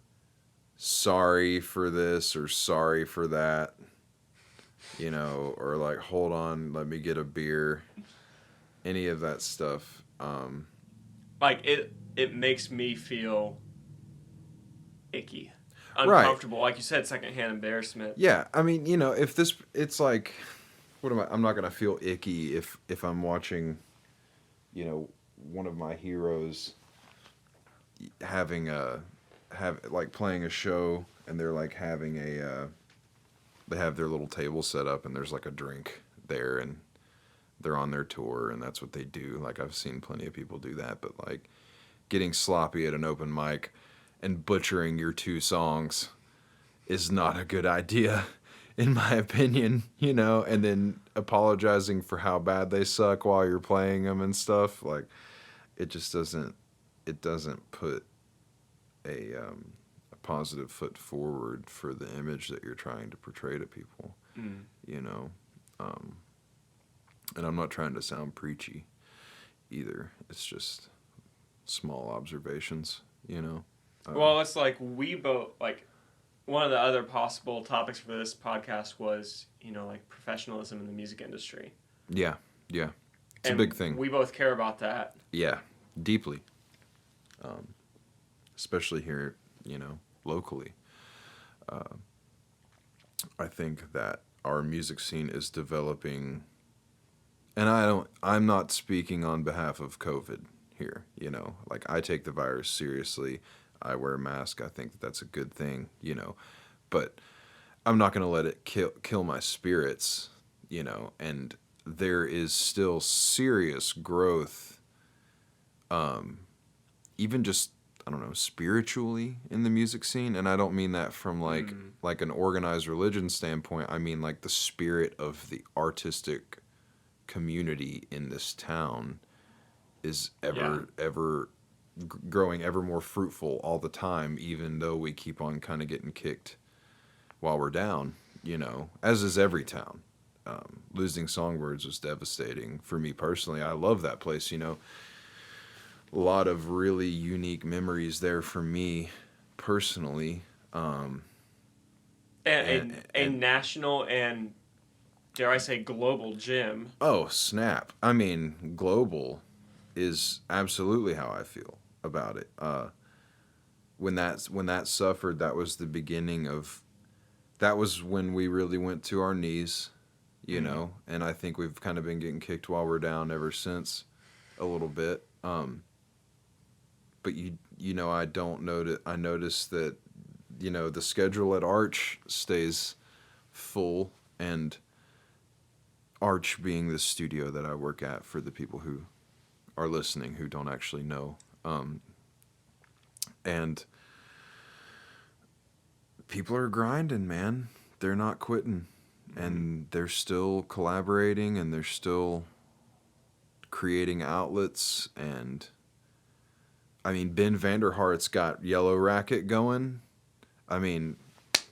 sorry for this or sorry for that, you know, or like, hold on, let me get a beer. Any of that stuff. Like it makes me feel icky, uncomfortable. Like you said, secondhand embarrassment. Yeah, I mean, you know, if this, it's like, I'm not gonna feel icky if I'm watching, you know, one of my heroes playing a show and they're like having they have their little table set up and there's like a drink there and they're on their tour and that's what they do. Like I've seen plenty of people do that, but like getting sloppy at an open mic and butchering your two songs is not a good idea, in my opinion, you know, and then apologizing for how bad they suck while you're playing them and stuff. Like it just doesn't put a positive foot forward for the image that you're trying to portray to people, you know. And I'm not trying to sound preachy either. It's just small observations, you know. Well, it's like we both, like, one of the other possible topics for this podcast was, you know, like professionalism in the music industry. Yeah. It's a big thing. We both care about that. Yeah, deeply. Especially here, you know, locally. I think that our music scene is developing, and I'm not speaking on behalf of COVID here, you know. Like, I take the virus seriously. I wear a mask. I think that that's a good thing, you know. But I'm not going to let it kill my spirits, you know. And there is still serious growth, even just, I don't know, spiritually in the music scene. And I don't mean that from like an organized religion standpoint. I mean like the spirit of the artistic community in this town is ever growing ever more fruitful all the time, even though we keep on kind of getting kicked while we're down, you know, as is every town. Losing Songbirds was devastating for me personally. I love that place, you know. A lot of really unique memories there for me personally. And national and, dare I say, global gym. Oh, snap. I mean, global is absolutely how I feel about it. When that suffered, that was the beginning of, that was when we really went to our knees, you know, and I think we've kind of been getting kicked while we're down ever since a little bit. But you know, I noticed that, you know, the schedule at Arch stays full, and Arch being the studio that I work at for the people who are listening who don't actually know. And people are grinding, man. They're not quitting. And they're still collaborating, and they're still creating outlets. And I mean, Ben VanderHart's got Yellow Racket going. I mean,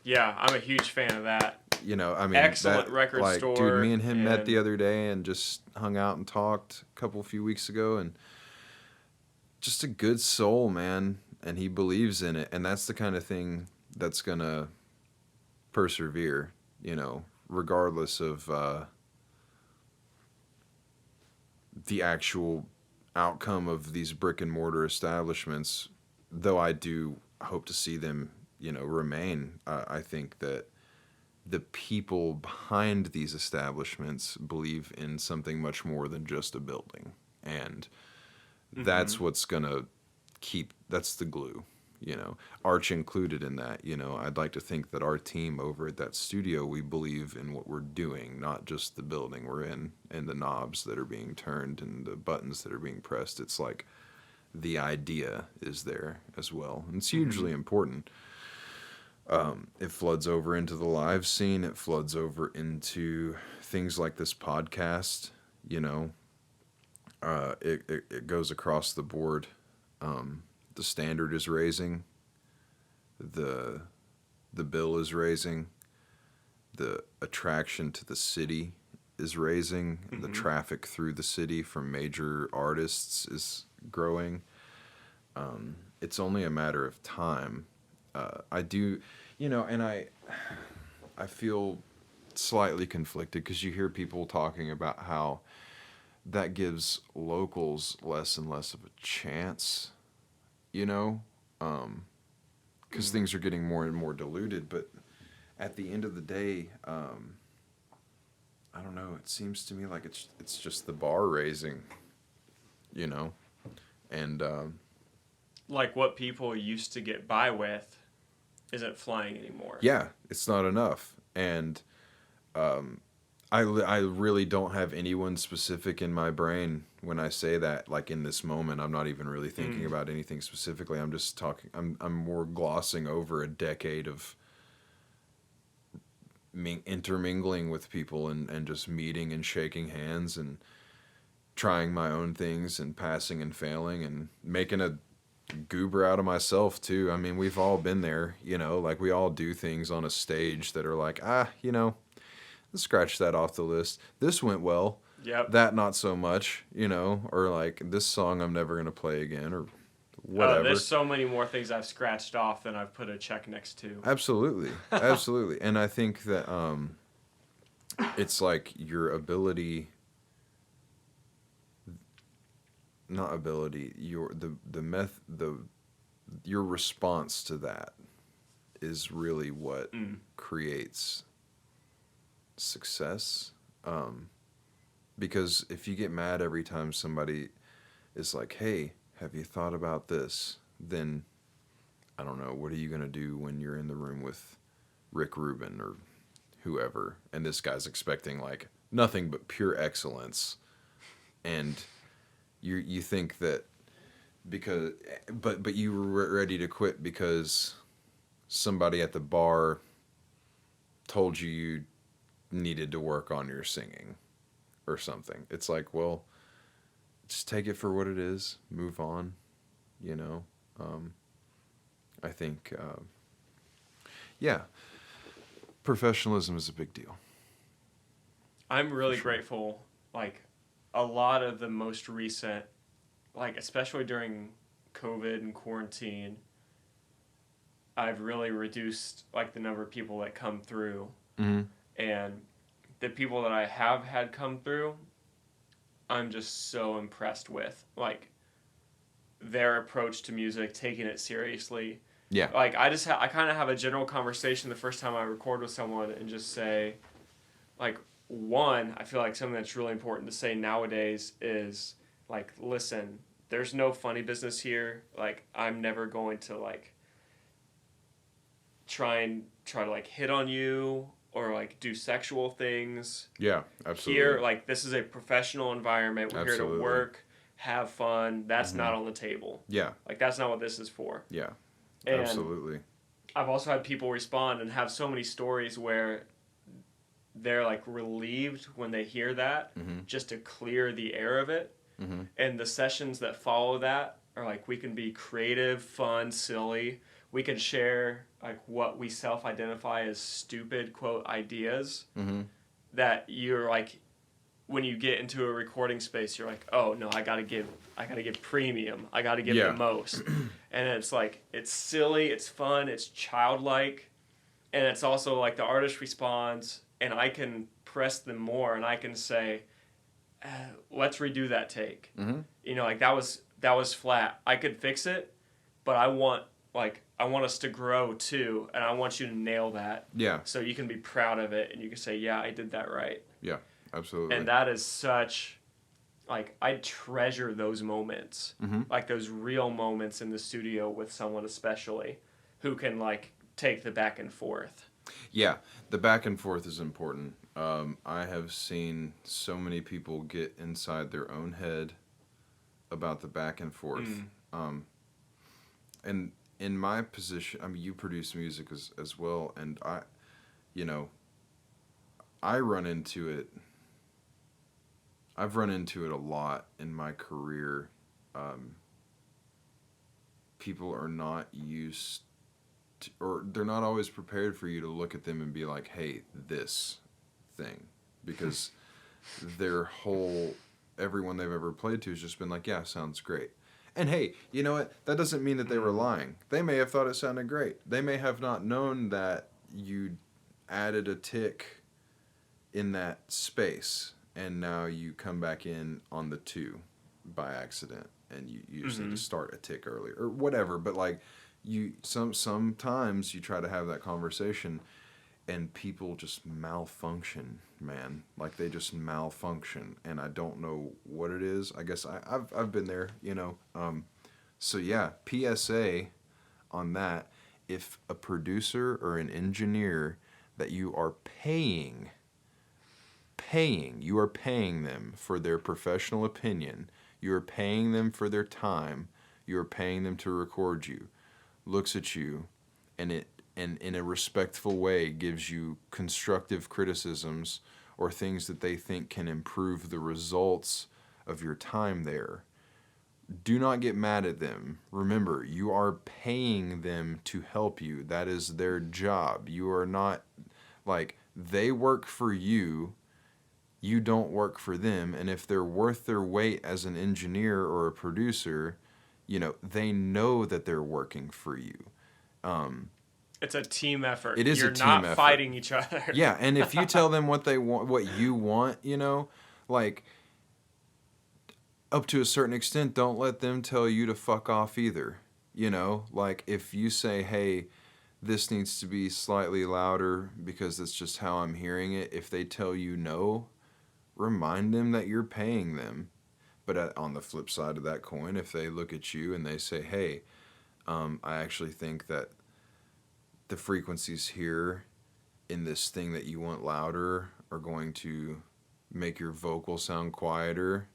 yeah, I'm a huge fan of that. You know, I mean, excellent record like, store. Dude, me and him met the other day and just hung out and talked a few weeks ago, and just a good soul, man. And he believes in it, and that's the kind of thing that's gonna persevere, you know, regardless of the actual outcome of these brick and mortar establishments. Though I do hope to see them, you know, remain. I think that the people behind these establishments believe in something much more than just a building, and that's what's gonna that's the glue, you know, Arch included in that. You know, I'd like to think that our team over at that studio, we believe in what we're doing, not just the building we're in and the knobs that are being turned and the buttons that are being pressed. It's like the idea is there as well, and it's hugely important. It floods over into the live scene. It floods over into things like this podcast, you know. It goes across the board. The standard is raising. The bill is raising. The attraction to the city is raising. The traffic through the city from major artists is growing. It's only a matter of time. I do, you know, and I feel slightly conflicted because you hear people talking about how that gives locals less and less of a chance, you know, because things are getting more and more diluted. But at the end of the day, I don't know, it seems to me like it's just the bar raising, you know, and like what people used to get by with isn't flying anymore. Yeah, it's not enough. And I really don't have anyone specific in my brain when I say that. Like, in this moment, I'm not even really thinking about anything specifically. I'm just talking, I'm more glossing over a decade of intermingling with people and just meeting and shaking hands and trying my own things and passing and failing and making a goober out of myself too. I mean, we've all been there, you know, like we all do things on a stage that are like, you know, let's scratch that off the list. This went well. Yep. That not so much, you know, or like this song I'm never going to play again or whatever. There's so many more things I've scratched off than I've put a check next to. Absolutely. Absolutely. And I think that it's like your ability, not ability, your your response to that is really what creates success. Because if you get mad every time somebody is like, hey, have you thought about this? Then, I don't know, what are you going to do when you're in the room with Rick Rubin or whoever, and this guy's expecting like nothing but pure excellence, and you think that because but you were ready to quit because somebody at the bar told you needed to work on your singing or something. It's like, well, just take it for what it is, move on, you know. I think professionalism is a big deal. I'm really grateful. Like, a lot of the most recent, like, especially during COVID and quarantine, I've really reduced, like, the number of people that come through. Mm-hmm. And the people that I have had come through, I'm just so impressed with. Like, their approach to music, taking it seriously. Yeah. Like, I kind of have a general conversation the first time I record with someone and just say, like, one, I feel like something that's really important to say nowadays is, like, listen, there's no funny business here. Like, I'm never going to, like, try to, like, hit on you or, like, do sexual things. Yeah, absolutely. Here, like, this is a professional environment. We're here to work, have fun. That's not on the table. Yeah. Like, that's not what this is for. Yeah. And absolutely. I've also had people respond and have so many stories where they're, like, relieved when they hear that, just to clear the air of it. Mm-hmm. And the sessions that follow that are, like, we can be creative, fun, silly. We can share, like, what we self-identify as stupid, quote, ideas that you're, like, when you get into a recording space, you're like, oh, no, I gotta give premium. I gotta give the most. And it's, like, it's silly, it's fun, it's childlike. And it's also, like, the artist responds, and I can press them more, and I can say, let's redo that take. Mm-hmm. You know, like, that was flat. I could fix it, but I want us to grow too, and I want you to nail that. Yeah. So you can be proud of it, and you can say, yeah, I did that right. Yeah, absolutely. And that is such, like, I treasure those moments. Like, those real moments in the studio with someone especially who can, like, take the back and forth. Yeah, the back and forth is important. I have seen so many people get inside their own head about the back and forth. And in my position, I mean, you produce music as well, and I run into it. I've run into it a lot in my career. People are not used to, or they're not always prepared for you to look at them and be like, hey, this thing. Because everyone they've ever played to has just been like, yeah, sounds great. And hey, you know what? That doesn't mean that they were lying. They may have thought it sounded great. They may have not known that you added a tick in that space, and now you come back in on the 2 by accident, and you just need to start a tick earlier or whatever. But like, sometimes you try to have that conversation, and people just malfunction, man. Like, they just malfunction, and I don't know what it is. I guess I've been there, you know. So yeah, PSA on that. If a producer or an engineer that you are paying, you are paying them for their professional opinion, you are paying them for their time, you are paying them to record you, looks at you, and in a respectful way gives you constructive criticisms or things that they think can improve the results of your time there, do not get mad at them. Remember, you are paying them to help you. That is their job. You are not, like, they work for you. You don't work for them. And if they're worth their weight as an engineer or a producer, you know, they know that they're working for you. It's a team effort. It is You're a team not effort. fighting each other. Yeah, and if you tell them what they want, what you want, you know, like, up to a certain extent, don't let them tell you to fuck off either. You know, like, if you say, hey, this needs to be slightly louder because that's just how I'm hearing it, if they tell you no, remind them that you're paying them. But on the flip side of that coin, if they look at you and they say, hey, I actually think that the frequencies here in this thing that you want louder are going to make your vocal sound quieter,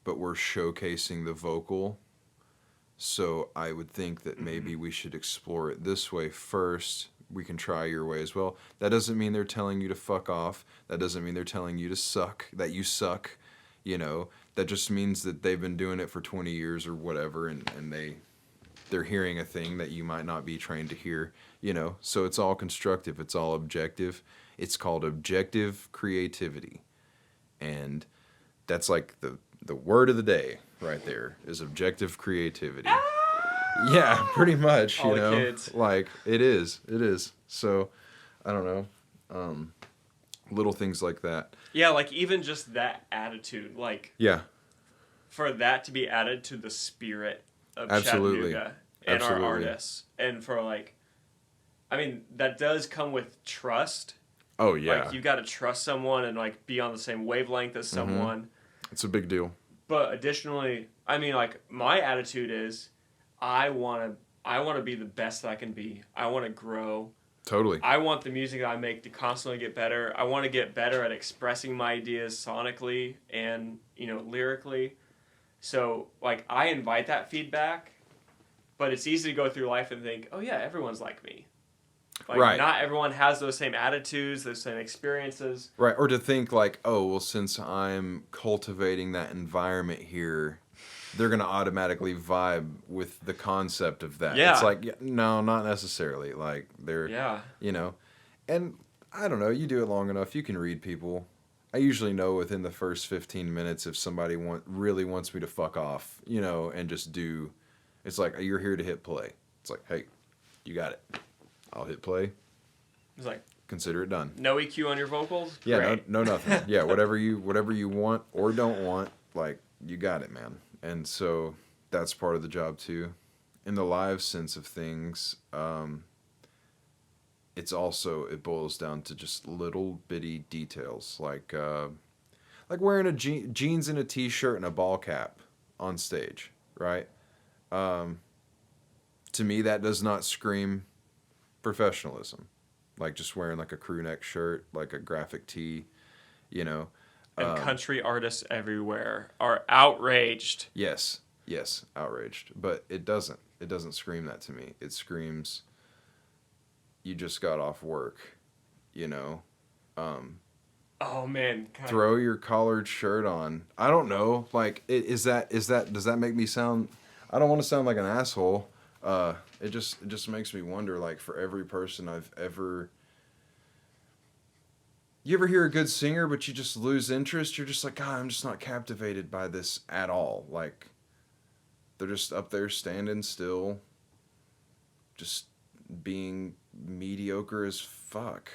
but we're showcasing the vocal. So I would think that maybe we should explore it this way first. We can try your way as well. That doesn't mean they're telling you to fuck off. That doesn't mean they're telling you to suck, that you suck. You know, that just means that they've been doing it for 20 years or whatever, and they're hearing a thing that you might not be trained to hear, you know. So it's all constructive. It's all objective. It's called objective creativity. And that's like the word of the day right there is objective creativity. Yeah, pretty much, you know. Kids. Like, it is. So, I don't know. Little things like that. Yeah, like even just that attitude, like, yeah, for that to be added to the spirit of Chattanooga and our artists, and for, like, I mean, that does come with trust. Oh yeah, like, you got to trust someone and, like, be on the same wavelength as someone. It's a big deal. But additionally, I mean, like, my attitude is, I want to be the best that I can be. I want to grow. Totally. I want the music that I make to constantly get better. I want to get better at expressing my ideas sonically and, you know, lyrically. So, like, I invite that feedback, but it's easy to go through life and think, oh, yeah, everyone's like me. Like, right. Not everyone has those same attitudes, those same experiences. Right. Or to think, like, oh, well, since I'm cultivating that environment here, they're going to automatically vibe with the concept of that. Yeah. It's like, no, not necessarily. Like, they're, you know. And, I don't know, you do it long enough, you can read people. I usually know within the first 15 minutes if somebody really wants me to fuck off, you know, and just do, it's like, you're here to hit play. It's like, hey, you got it. I'll hit play. It's like, consider it done. No EQ on your vocals? Yeah, Great. no nothing. Yeah, whatever you want or don't want, like, you got it, man. And so that's part of the job too. In the live sense of things, it boils down to just little bitty details, like wearing jeans and a t-shirt and a ball cap on stage, right? To me, that does not scream professionalism. Like just wearing like a crew neck shirt, like a graphic tee, you know. And country artists everywhere are outraged. Yes, outraged. But it doesn't scream that to me. It screams, you just got off work, you know. Oh man! Throw your collared shirt on. I don't know. Like, does that make me sound? I don't want to sound like an asshole. It just makes me wonder. Like, for every person I've ever. You ever hear a good singer, but you just lose interest? You're just like, God, I'm just not captivated by this at all. Like, they're just up there standing still, just being mediocre as fuck.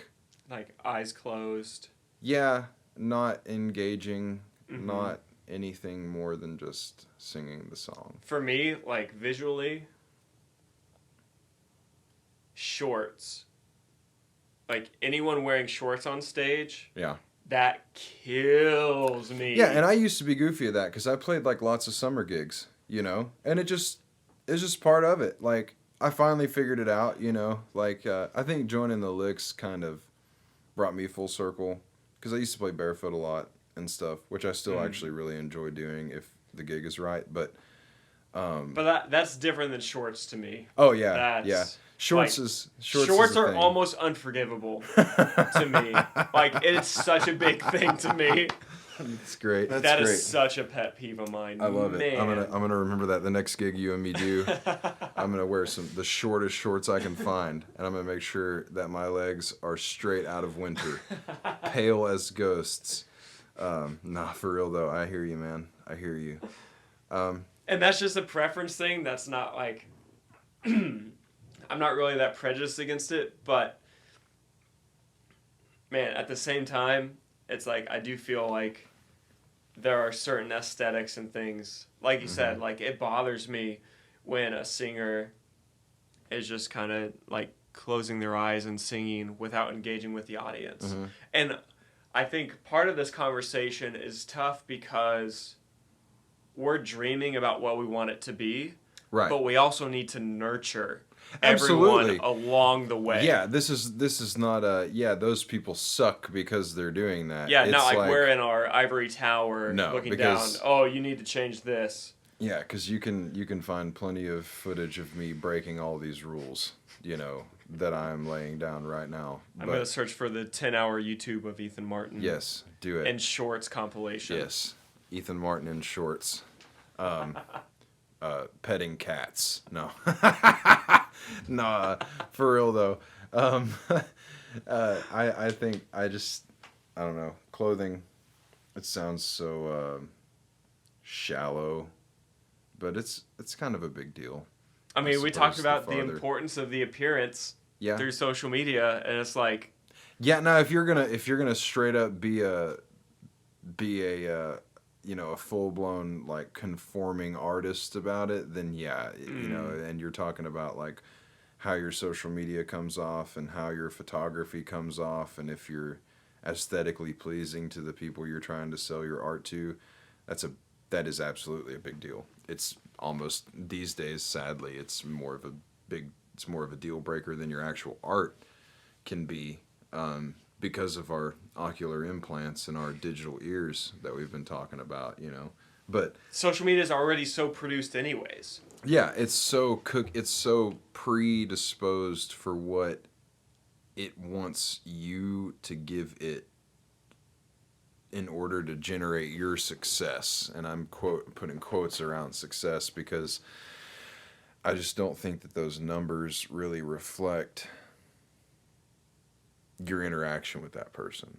Like, eyes closed. Yeah, not engaging, not anything more than just singing the song. For me, like, visually, shorts. Like, anyone wearing shorts on stage, that kills me. Yeah, and I used to be goofy at that because I played, like, lots of summer gigs, you know? And it's just part of it. Like, I finally figured it out, you know? Like, I think joining the Licks kind of brought me full circle because I used to play barefoot a lot and stuff, which I still actually really enjoy doing if the gig is right, but that's different than shorts to me. Oh, yeah, yeah. Shorts are almost unforgivable to me. Like, it's such a big thing to me. That's great. That's that great. is such a pet peeve of mine. I love it. Man. I'm gonna remember that the next gig you and me do. I'm gonna wear the shortest shorts I can find, and I'm gonna make sure that my legs are straight out of winter, pale as ghosts. Nah, for real though. I hear you, man. I hear you. And that's just a preference thing. That's not like I'm not really that prejudiced against it, but man, at the same time, it's like I do feel like there are certain aesthetics and things, like you said, like it bothers me when a singer is just kind of like closing their eyes and singing without engaging with the audience. And I think part of this conversation is tough because we're dreaming about what we want it to be, right? But we also need to nurture Absolutely. everyone along the way. Yeah, this is not those people suck because they're doing that. Yeah, it's not like we're in our ivory tower looking down. Oh, you need to change this. Yeah, because you can find plenty of footage of me breaking all these rules, that I'm laying down right now. I'm going to search for the 10-hour YouTube of Ethen Martin. Yes, do it. And shorts compilation. Yes, Ethen Martin in shorts. Petting cats. No. Nah, for real though. I think I don't know. Clothing, it sounds so shallow, but it's kind of a big deal. I mean, we talked about the importance of the appearance through social media, and it's like, yeah. Now, if you're gonna straight up be a a full-blown like conforming artist about it, then and you're talking about like how your social media comes off and how your photography comes off, and if you're aesthetically pleasing to the people you're trying to sell your art to, that is absolutely a big deal. It's almost these days, sadly, it's more of a deal breaker than your actual art can be, because of our ocular implants and our digital ears that we've been talking about, But social media is already so produced anyways. Yeah, it's so predisposed for what it wants you to give it in order to generate your success. And I'm putting quotes around success because I just don't think that those numbers really reflect your interaction with that person.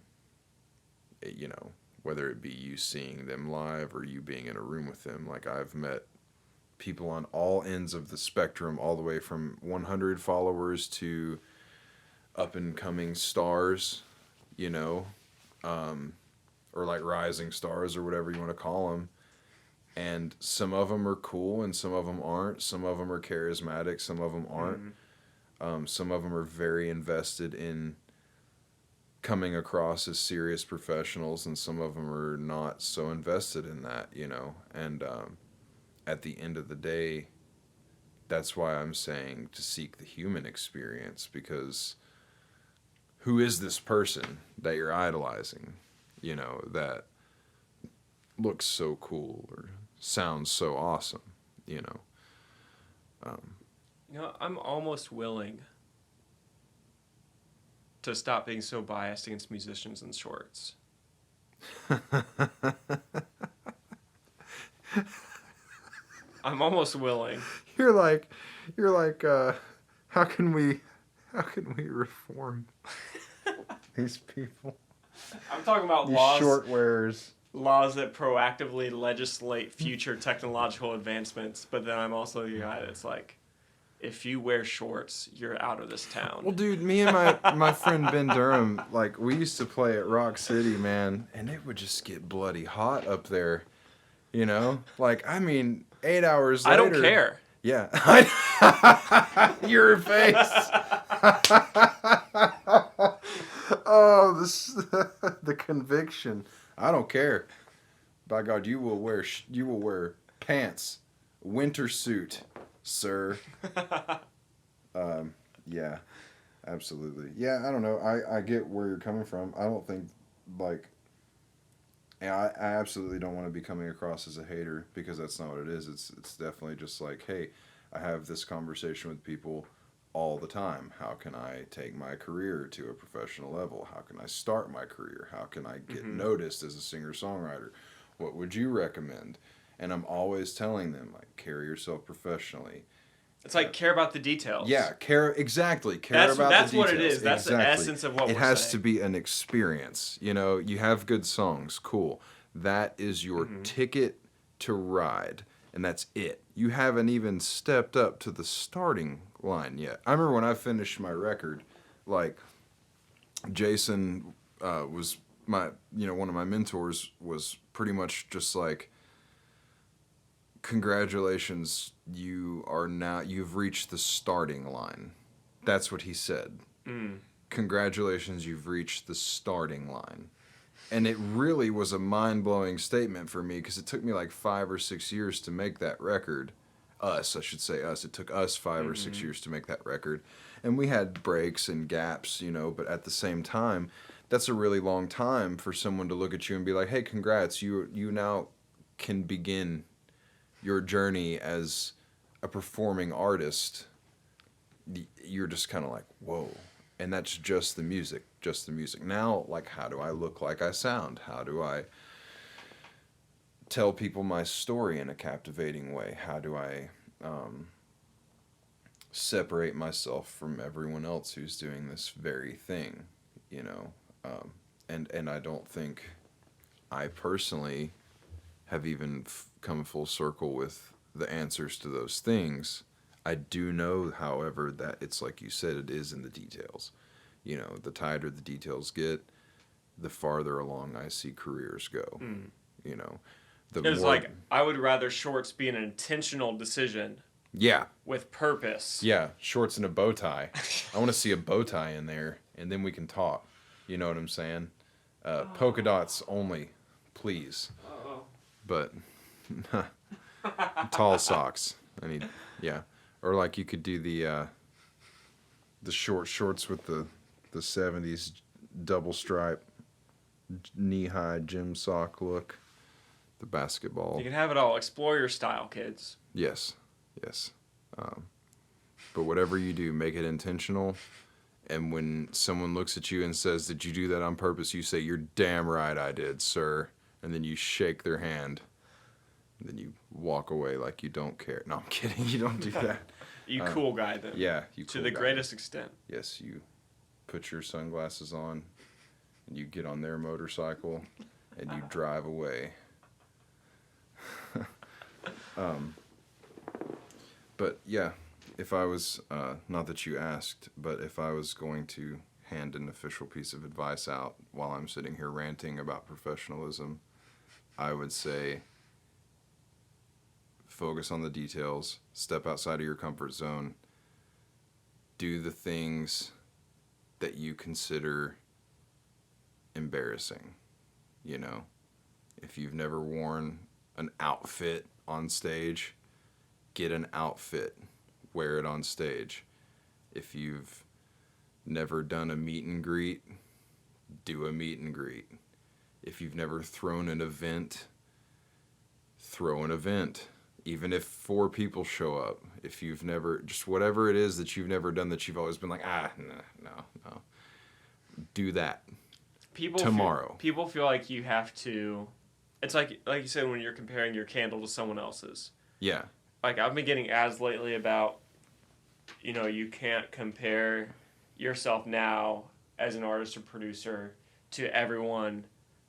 Whether it be you seeing them live or you being in a room with them. Like, I've met people on all ends of the spectrum, all the way from 100 followers to up and coming stars, or like rising stars or whatever you want to call them. And some of them are cool and some of them aren't. Some of them are charismatic, some of them aren't. Some of them are very invested in coming across as serious professionals, and some of them are not so invested in that, And at the end of the day, that's why I'm saying to seek the human experience, because who is this person that you're idolizing, that looks so cool or sounds so awesome, I'm almost willing to stop being so biased against musicians in shorts. I'm almost willing. You're like, how can we reform these people? I'm talking about these laws. Short wearers. Laws that proactively legislate future technological advancements, but then I'm also the guy that's like, if you wear shorts, you're out of this town. Well, dude, me and my friend Ben Durham, like, we used to play at Rock City, man, and it would just get bloody hot up there, Like, I mean, 8 hours later... I don't care. Yeah. Your face. Oh, the conviction. I don't care. By God, you will wear pants, winter suit, sir. Yeah, absolutely. Yeah, I don't know. I get where you're coming from. I don't think, like, I absolutely don't want to be coming across as a hater, because that's not what it is. It's definitely just like, hey, I have this conversation with people all the time. How can I take my career to a professional level? How can I start my career? How can I get noticed as a singer-songwriter? What would you recommend? And I'm always telling them, like, carry yourself professionally. It's like care about the details. Yeah, care exactly. Care about the details. That's what it is. That's the essence of what we're saying. It has to be an experience. You know, you have good songs, cool. That is your ticket to ride, and that's it. You haven't even stepped up to the starting line yet. I remember when I finished my record, like Jason was my, one of my mentors, was pretty much just like, congratulations, you've reached the starting line. That's what he said. Congratulations, you've reached the starting line. And it really was a mind-blowing statement for me, because it took me like 5 or 6 years to make that record. I should say us. It took us 5 or 6 years to make that record. And we had breaks and gaps, but at the same time, that's a really long time for someone to look at you and be like, hey, congrats, you now can begin your journey as a performing artist. You're just kind of like, whoa. And that's just the music. Now, like, how do I look like I sound? How do I tell people my story in a captivating way? How do I separate myself from everyone else who's doing this very thing? And I don't think I personally have even come full circle with the answers to those things. I do know, however, that it's like you said, it is in the details. The tighter the details get, the farther along I see careers go. It's like, I would rather shorts be an intentional decision. Yeah. With purpose. Yeah, shorts and a bow tie. I want to see a bow tie in there, and then we can talk. You know what I'm saying? Polka dots only, please. But tall socks. Or like you could do the short shorts with the 70s double stripe knee-high gym sock look. The basketball. You can have it all. Explore your style, kids. Yes. But whatever you do, make it intentional. And when someone looks at you and says, did you do that on purpose? You say, you're damn right I did, sir. And then you shake their hand. And then you walk away like you don't care. No, I'm kidding. You don't do that. You cool guy, then. Yeah, you cool guy. To the guy. greatest extent. Yes, you put your sunglasses on, and you get on their motorcycle, and you drive away. But yeah, if I was, not that you asked, but if I was going to hand an official piece of advice out while I'm sitting here ranting about professionalism, I would say focus on the details, step outside of your comfort zone, do the things that you consider embarrassing. If you've never worn an outfit on stage, get an outfit, wear it on stage. If you've never done a meet and greet, do a meet and greet. If you've never thrown an event, throw an event. Even if 4 people show up. If you've never, just whatever it is that you've never done that you've always been like, no. Do that. Tomorrow. People feel like you have to, it's like you said, when you're comparing your candle to someone else's. Yeah. Like, I've been getting ads lately about, you can't compare yourself now as an artist or producer to everyone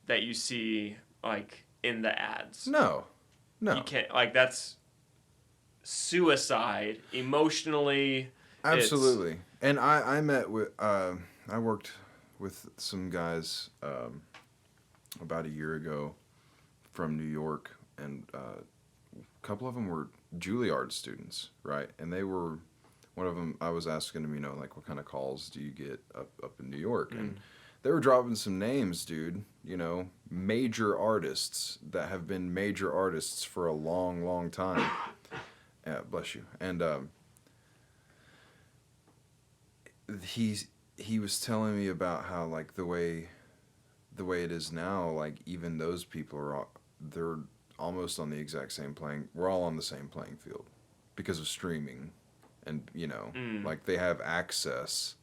that you see, like, in the ads. No. You can't, like, that's suicide emotionally. Absolutely. And I met with, I worked with some guys about a year ago from New York, and a couple of them were Juilliard students, right? And they were, one of them, I was asking them, like, what kind of calls do you get up in New York? And they were dropping some names, dude, major artists that have been major artists for a long, long time. Yeah, bless you. And he was telling me about how, like, the way it is now, like, even those people they're almost on the exact same we're all on the same playing field because of streaming and, you know, like they have access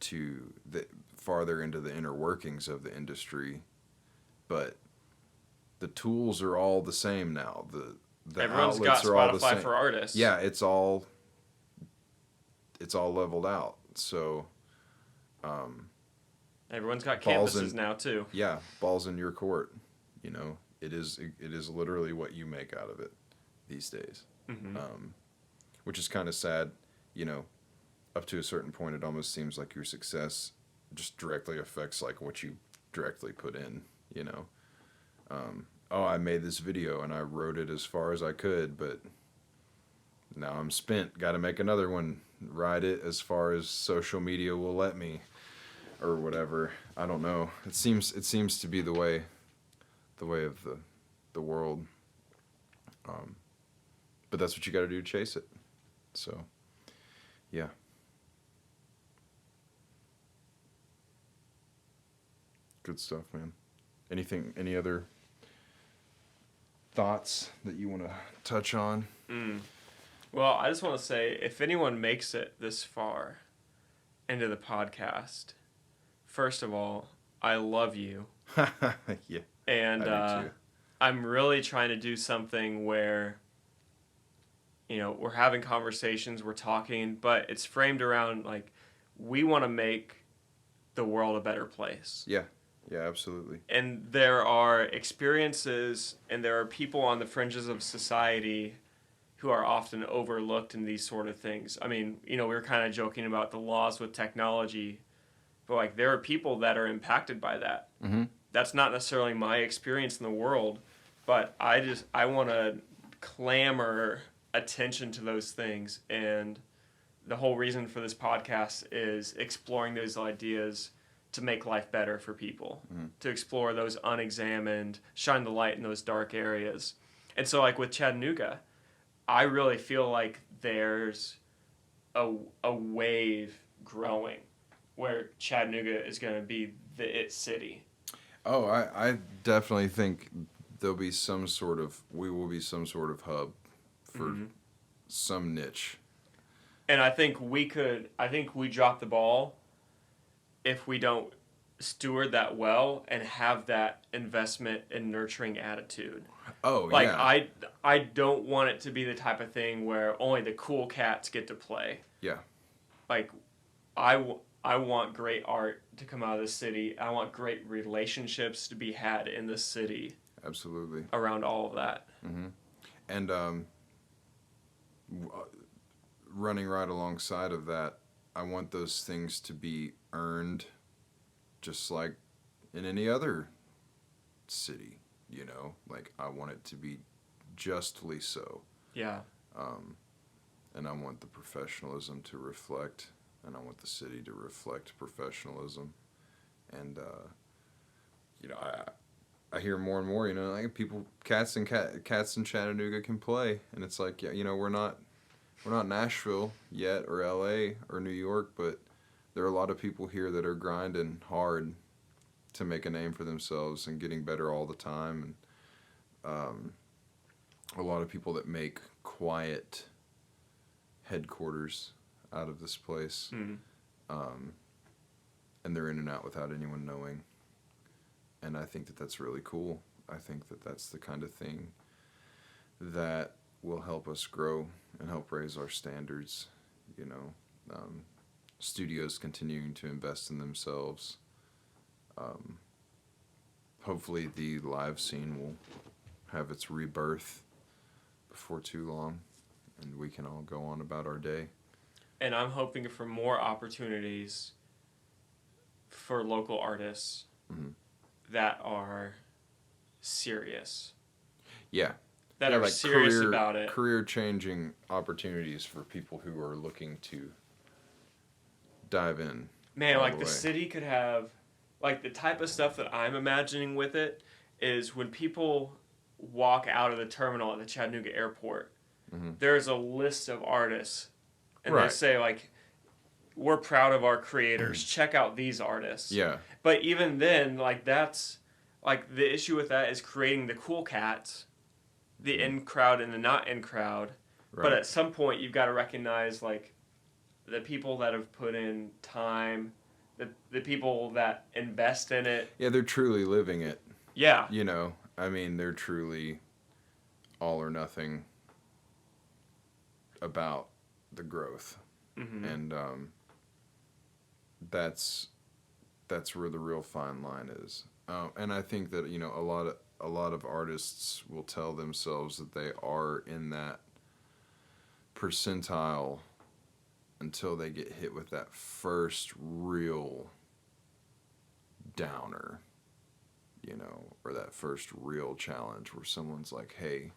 to the farther into the inner workings of the industry, but the tools are all the same now. The Everyone's outlets got are all the Spotify same. for artists. Yeah, it's all leveled out. So everyone's got campuses now too. Yeah, ball's in your court. You know, it is literally what you make out of it these days. Which is kind of sad. You know, up to a certain point, it almost seems like your success just directly affects like what you directly put in. You know, oh, I made this video and I wrote it as far as I could, but now I'm spent. Got to make another one. Ride it as far as social media will let me, or whatever. I don't know. It seems to be the way of the world. But that's what you got to do to chase it. So, yeah. Good stuff, man. Any other thoughts that you want to touch on? Well, I just want to say, if anyone makes it this far into the podcast, first of all, I love you. Yeah. And I do too. I'm really trying to do something where, you know, we're having conversations, we're talking, but it's framed around, like, we want to make the world a better place. Yeah. Yeah, absolutely. And there are experiences and there are people on the fringes of society who are often overlooked in these sort of things. I mean, you know, we were kind of joking about the laws with technology, but like there are people that are impacted by that. That's not necessarily my experience in the world, but I want to clamor attention to those things. And the whole reason for this podcast is exploring those ideas to make life better for people, to explore those unexamined, shine the light in those dark areas. And so like with Chattanooga, I really feel like there's a wave growing where Chattanooga is going to be the it city. Oh, I definitely think we will be some sort of hub for some niche. And I think we drop the ball if we don't steward that well and have that investment and nurturing attitude. Oh, like, yeah. I don't want it to be the type of thing where only the cool cats get to play. Yeah. Like, I want great art to come out of the city. I want great relationships to be had in the city. Absolutely. Around all of that. And running right alongside of that, I want those things to be earned just like in any other city, you know? Like, I want it to be justly so. Yeah. And I want the professionalism to reflect, and I want the city to reflect professionalism. And, you know, I hear more and more, you know, like cats in Chattanooga can play. And it's like, yeah, you know, we're not Nashville yet, or LA, or New York, but there are a lot of people here that are grinding hard to make a name for themselves and getting better all the time. And a lot of people that make quiet headquarters out of this place. And they're in and out without anyone knowing. And I think that that's really cool. I think that that's the kind of thing that will help us grow and help raise our standards, you know. Studios continuing to invest in themselves. Hopefully the live scene will have its rebirth before too long, and we can all go on about our day. And I'm hoping for more opportunities for local artists that are serious. Yeah. That are like serious about it. Career-changing opportunities for people who are looking to dive in. Man, like the city could have, like the type of stuff that I'm imagining with it is when people walk out of the terminal at the Chattanooga airport, there's a list of artists, and they say like, we're proud of our creators. Check out these artists. Yeah. But even then, like that's, like the issue with that is creating the cool cats, the in crowd and the not in crowd, Right. But at some point, you've got to recognize, like, the people that have put in time, the people that invest in it. Yeah, they're truly living it. Yeah. You know, I mean, they're truly all or nothing about the growth. Mm-hmm. And that's where the real fine line is. And I think that, you know, a lot of artists will tell themselves that they are in that percentile until they get hit with that first real downer, you know, or that first real challenge where someone's like, hey,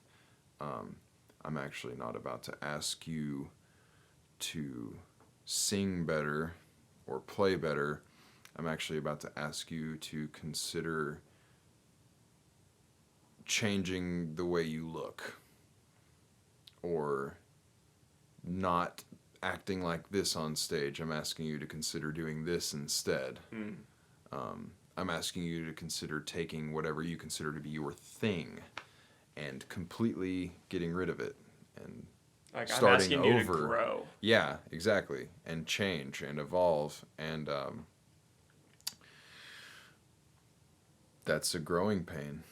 I'm actually not about to ask you to sing better or play better. I'm actually about to ask you to consider changing the way you look or not acting like this on stage. I'm asking you to consider doing this instead. I'm asking you to consider taking whatever you consider to be your thing and completely getting rid of it and Like, starting I'm asking you over. to grow. Yeah, exactly. And change and evolve. And that's a growing pain.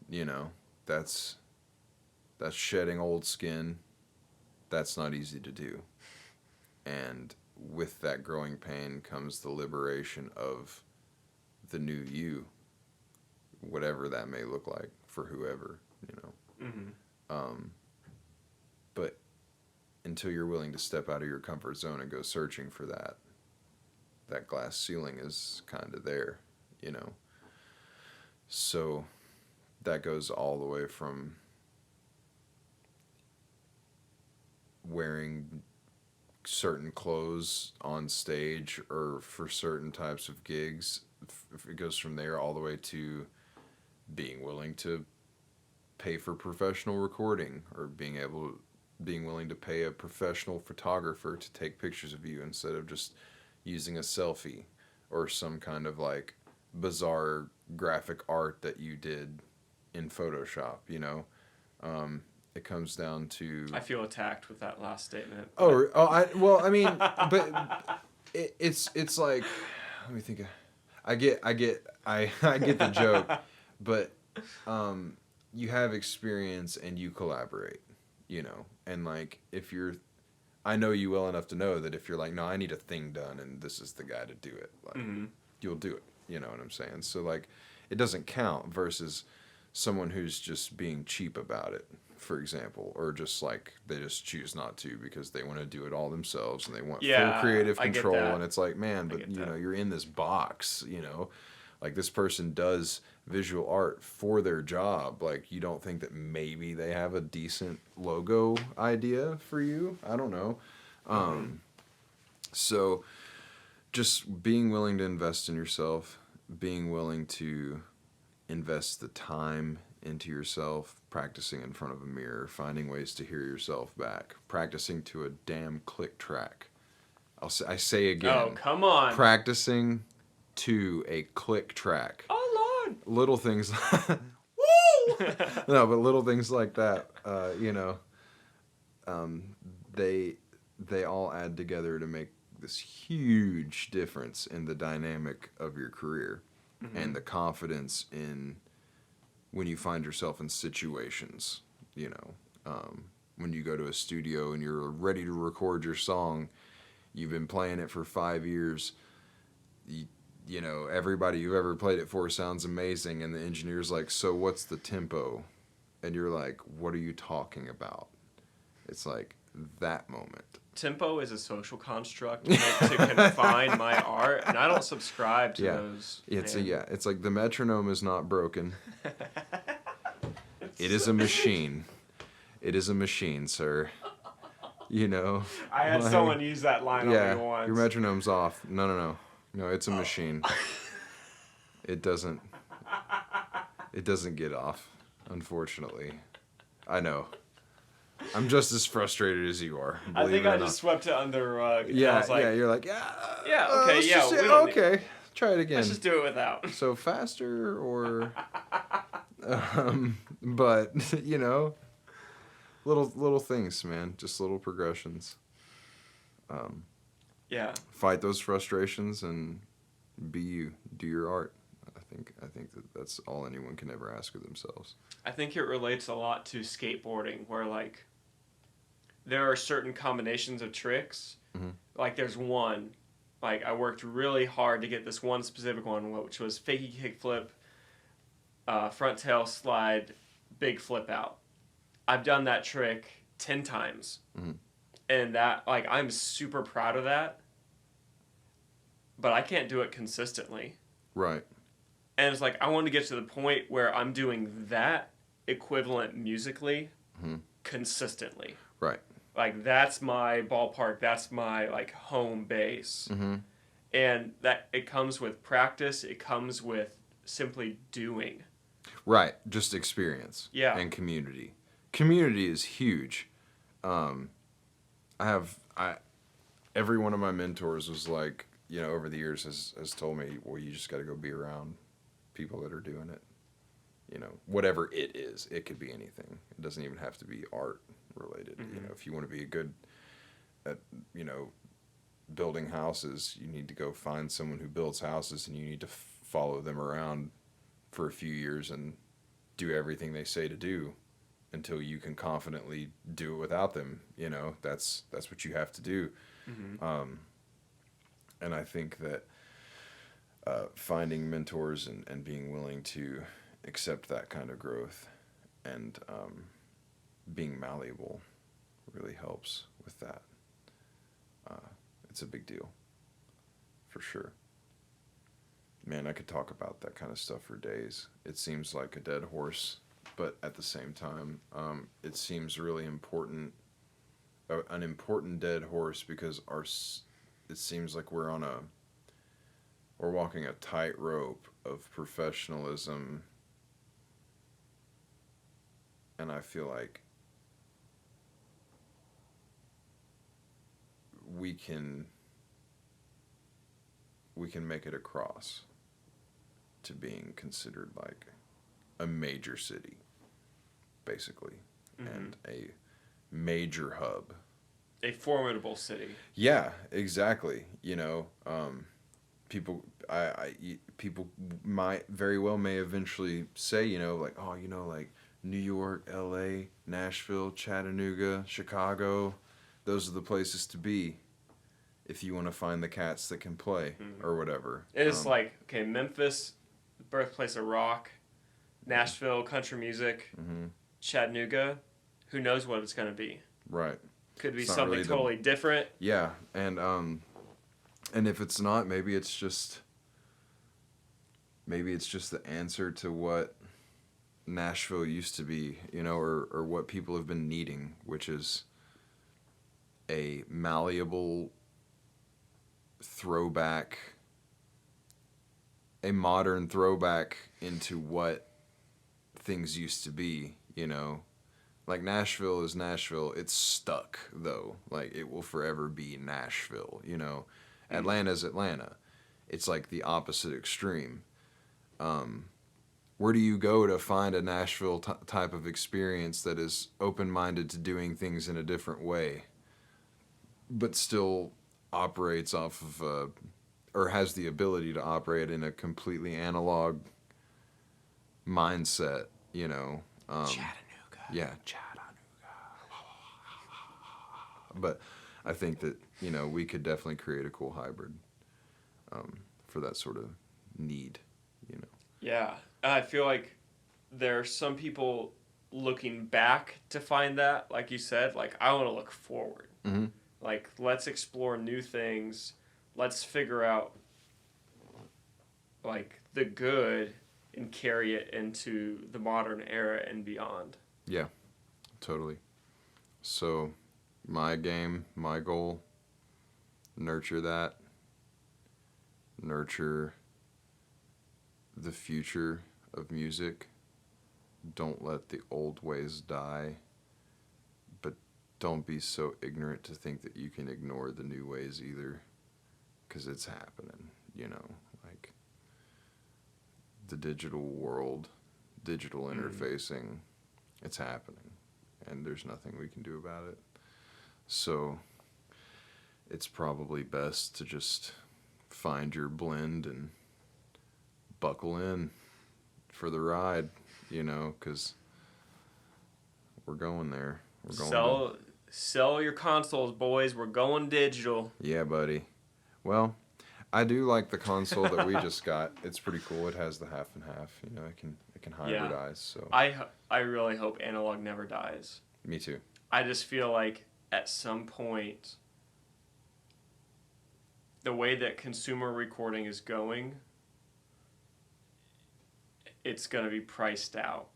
You know, that's shedding old skin. That's not easy to do. And with that growing pain comes the liberation of the new you, whatever that may look like for whoever, you know. Mm-hmm. But until you're willing to step out of your comfort zone and go searching for that glass ceiling is kind of there, you know. So that goes all the way from wearing certain clothes on stage or for certain types of gigs. It goes from there all the way to being willing to pay for professional recording or being willing to pay a professional photographer to take pictures of you instead of just using a selfie or some kind of like bizarre graphic art that you did in Photoshop, you know. It comes down to... I feel attacked with that last statement. I mean, but it's like, let me think. I get the joke, but you have experience and you collaborate, you know, and like I know you well enough to know that if you're like, no, I need a thing done and this is the guy to do it, like, you'll do it, you know what I'm saying? So like, it doesn't count versus someone who's just being cheap about it, for example, or just like they just choose not to because they want to do it all themselves and they want full creative control. And it's like, man, but you know, you're in this box, you know, like this person does visual art for their job. Like, you don't think that maybe they have a decent logo idea for you? I don't know. So just being willing to invest in yourself, being willing to invest the time into yourself, practicing in front of a mirror, finding ways to hear yourself back, practicing to a damn click track. I say again. Oh, come on. Practicing to a click track. Oh, Lord. Little things. Woo! No, but little things like that, you know, they all add together to make this huge difference in the dynamic of your career and the confidence in when you find yourself in situations, you know, when you go to a studio and you're ready to record your song, you've been playing it for 5 years, you know, everybody you've ever played it for sounds amazing, and the engineer's like, so what's the tempo? And you're like, what are you talking about? It's like that moment. Tempo is a social construct meant to confine my art, and I don't subscribe to those. It's like the metronome is not broken. It is a machine. It is a machine, sir. You know. I had someone use that line on me once. Your metronome's off. No, it's a machine. It doesn't get off, unfortunately. I know. I'm just as frustrated as you are. I think I just swept it under the rug. Yeah, like, you're like, okay, try it again. Let's just do it without. So faster or, but you know, little things, man. Just little progressions. Yeah. Fight those frustrations and be you. Do your art. I think that's all anyone can ever ask of themselves. I think it relates a lot to skateboarding, where like there are certain combinations of tricks. Mm-hmm. Like there's one, like I worked really hard to get this one specific one, which was fakie kickflip, front tail slide, big flip out. I've done that trick 10 times. Mm-hmm. And that, like, I'm super proud of that. But I can't do it consistently. Right. And it's like, I want to get to the point where I'm doing that equivalent musically consistently. Right. Like, that's my ballpark. That's my, like, home base. Mm-hmm. And that it comes with practice. It comes with simply doing. Right. Just experience. Yeah. And community. Community is huge. Every one of my mentors was like, over the years has told me, well, you just got to go be around people that are doing it. Whatever it is, it could be anything. It doesn't even have to be art related. Mm-hmm. If you want to be good at, building houses, you need to go find someone who builds houses, and you need to follow them around for a few years and do everything they say to do until you can confidently do it without them. That's what you have to do. Mm-hmm. And I think that finding mentors and being willing to accept that kind of growth and being malleable really helps with that. It's a big deal, for sure. Man, I could talk about that kind of stuff for days. It seems like a dead horse, but at the same time, it seems really important, an important dead horse, because it seems like we're walking a tightrope of professionalism, and I feel like we can make it across to being considered like a major city, basically, and a major hub. A formidable city. Yeah, exactly. People might very well may eventually say, like, oh, like New York, LA, Nashville, Chattanooga, Chicago, those are the places to be if you want to find the cats that can play or whatever. It's like, okay, Memphis, birthplace of rock, Nashville, country music, Chattanooga, who knows what it's going to be. Right. Could be something really totally different. Yeah, and if it's not, maybe it's just the answer to what Nashville used to be, or what people have been needing, which is a malleable throwback, a modern throwback into what things used to be, Like, Nashville is Nashville. It's stuck, though. Like, it will forever be Nashville, Atlanta's Atlanta. It's like the opposite extreme. Where do you go to find a Nashville type of experience that is open-minded to doing things in a different way, but still operates off of, or has the ability to operate in a completely analog mindset, Chattanooga. Yeah, Chattanooga. But I think that, we could definitely create a cool hybrid for that sort of need, Yeah. I feel like there are some people looking back to find that, like you said. Like, I want to look forward. Mm-hmm. Like, let's explore new things. Let's figure out, like, the good and carry it into the modern era and beyond. Yeah, totally. So, my game, my goal, nurture that. Nurture the future of music. Don't let the old ways die. But don't be so ignorant to think that you can ignore the new ways either. Because it's happening, like the digital world, digital interfacing, it's happening. And there's nothing we can do about it. So it's probably best to just find your blend and buckle in for the ride, you know, because we're going there. We're going Sell your consoles, boys. We're going digital. Yeah, buddy. Well, I do like the console that we just got. It's pretty cool. It has the half and half. You know, it can hybridize. Yeah. So I really hope analog never dies. Me too. I just feel like at some point, the way that consumer recording is going, it's going to be priced out.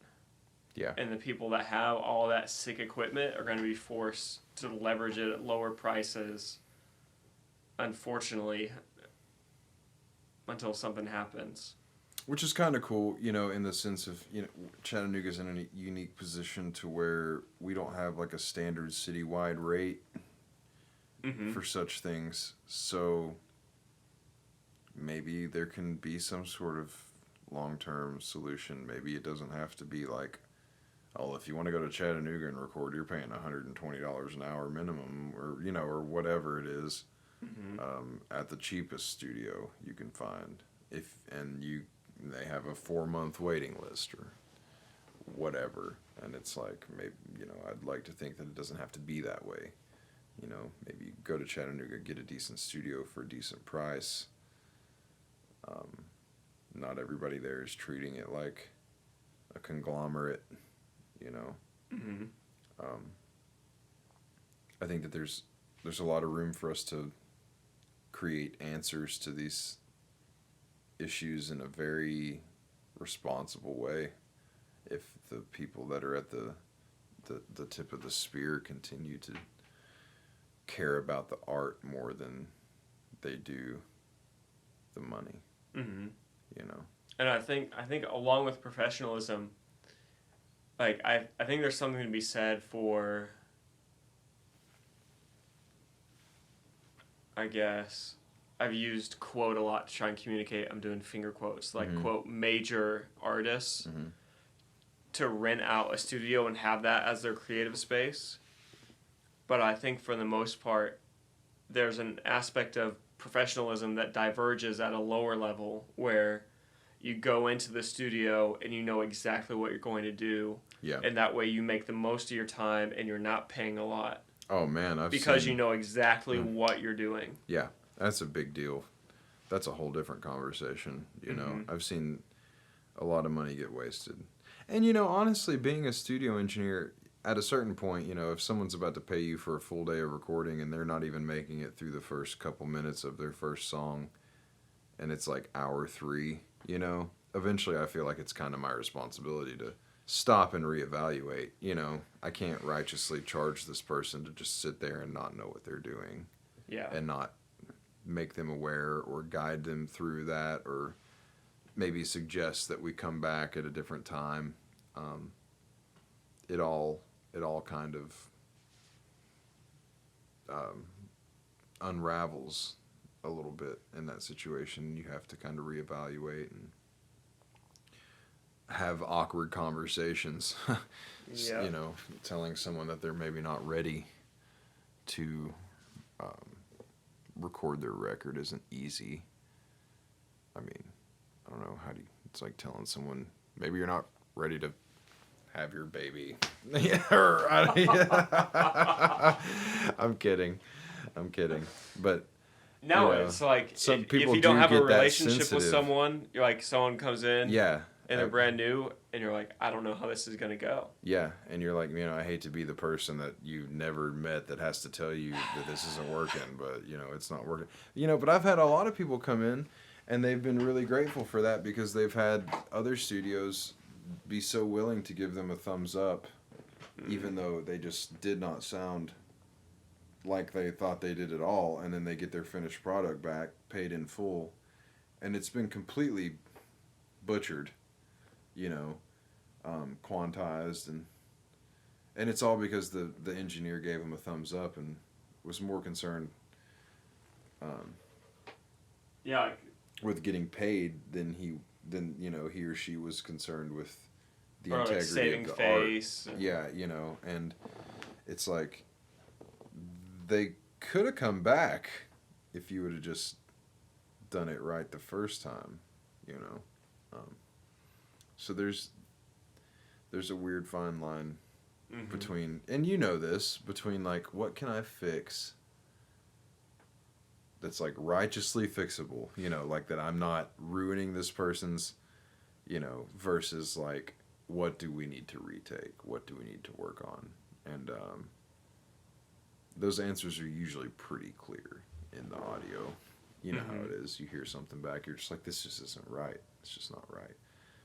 Yeah. And the people that have all that sick equipment are going to be forced to leverage it at lower prices, unfortunately, until something happens. Which is kind of cool, you know, in the sense of, you know, Chattanooga's in a unique position to where we don't have like a standard citywide rate for such things. So maybe there can be some sort of long-term solution. Maybe it doesn't have to be like, oh, if you want to go to Chattanooga and record, you're paying $120 an hour minimum, or, you know, or whatever it is, at the cheapest studio you can find. They have a 4-month waiting list or whatever, and it's like, maybe, you know, I'd like to think that it doesn't have to be that way. You know, maybe go to Chattanooga, get a decent studio for a decent price. Not everybody there is treating it like a conglomerate. You know, I think that there's a lot of room for us to create answers to these issues in a very responsible way. If the people that are at the tip of the spear continue to care about the art more than they do the money, you know. And I think along with professionalism, like, I think there's something to be said for, I guess, I've used quote a lot to try and communicate. I'm doing finger quotes, like, quote, major artists to rent out a studio and have that as their creative space. But I think for the most part, there's an aspect of professionalism that diverges at a lower level where you go into the studio and you know exactly what you're going to do. Yeah. And that way you make the most of your time and you're not paying a lot. Oh, man. Because you know exactly what you're doing. Yeah. That's a big deal. That's a whole different conversation, you know. I've seen a lot of money get wasted. And, you know, honestly, being a studio engineer, at a certain point, you know, if someone's about to pay you for a full day of recording and they're not even making it through the first couple minutes of their first song, and it's like hour 3, you know, eventually I feel like it's kind of my responsibility to stop and reevaluate. You know, I can't righteously charge this person to just sit there and not know what they're doing. Yeah. And not make them aware or guide them through that, or maybe suggest that we come back at a different time. It all kind of unravels a little bit in that situation. You have to kind of reevaluate and have awkward conversations. Yeah. You know, telling someone that they're maybe not ready to record their record isn't easy. I mean, I don't know, it's like telling someone maybe you're not ready to have your baby. I'm kidding. But no, you know, it's like some people if you don't have a get that relationship with sensitive. someone, you're like, someone comes in Yeah. and they're brand new and you're like, I don't know how this is going to go. Yeah, and you're like, you know, I hate to be the person that you've never met that has to tell you that this isn't working, but, you know, it's not working. You know, but I've had a lot of people come in and they've been really grateful for that because they've had other studios be so willing to give them a thumbs up, even though they just did not sound like they thought they did at all, and then they get their finished product back, paid in full, and it's been completely butchered, you know, quantized, and it's all because the engineer gave him a thumbs up and was more concerned with getting paid than you know, he or she was concerned with the integrity saving of the face. art. Yeah, you know, and it's like they could have come back if you would have just done it right the first time, you know. So there's a weird fine line between, and you know this, between like what can I fix that's like righteously fixable, you know, like that I'm not ruining this person's, you know, versus like what do we need to retake, what do we need to work on, and those answers are usually pretty clear in the audio. You know how it is. You hear something back, you're just like, this just isn't right. It's just not right.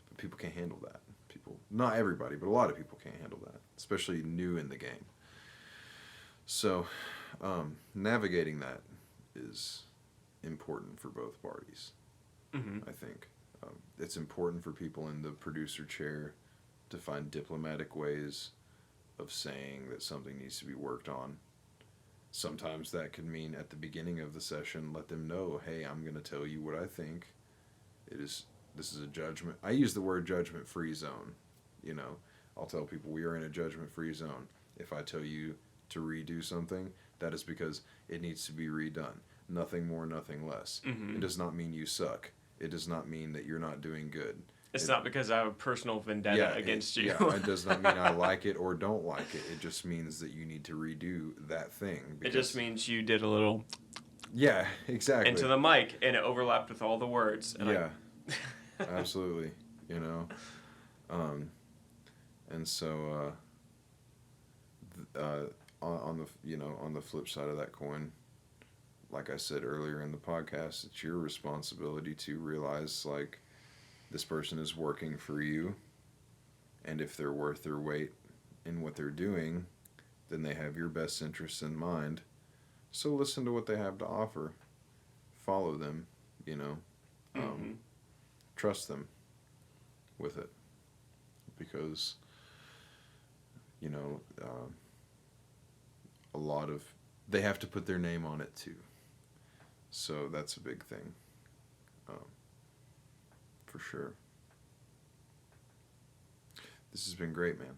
But people can't handle that. People, not everybody, but a lot of people can't handle that, especially new in the game. So, navigating that is important for both parties, I think. It's important for people in the producer chair to find diplomatic ways of saying that something needs to be worked on. Sometimes that could mean at the beginning of the session, let them know, hey, I'm going to tell you what I think. This is a judgment. I use the word judgment-free zone. You know, I'll tell people we are in a judgment-free zone. If I tell you to redo something, that is because it needs to be redone. Nothing more, nothing less. It does not mean you suck. It does not mean that you're not doing good. It's not because I have a personal vendetta against you. It does not mean I like it or don't like it. It just means that you need to redo that thing. It just means you did a little... Yeah, exactly. Into the mic, and it overlapped with all the words. And absolutely. You know? And so, on the flip side of that coin, like I said earlier in the podcast, it's your responsibility to realize, like, this person is working for you, and if they're worth their weight in what they're doing, then they have your best interests in mind. So listen to what they have to offer. Follow them, you know. Trust them with it. Because, you know, they have to put their name on it too. So that's a big thing. For sure. This has been great, man.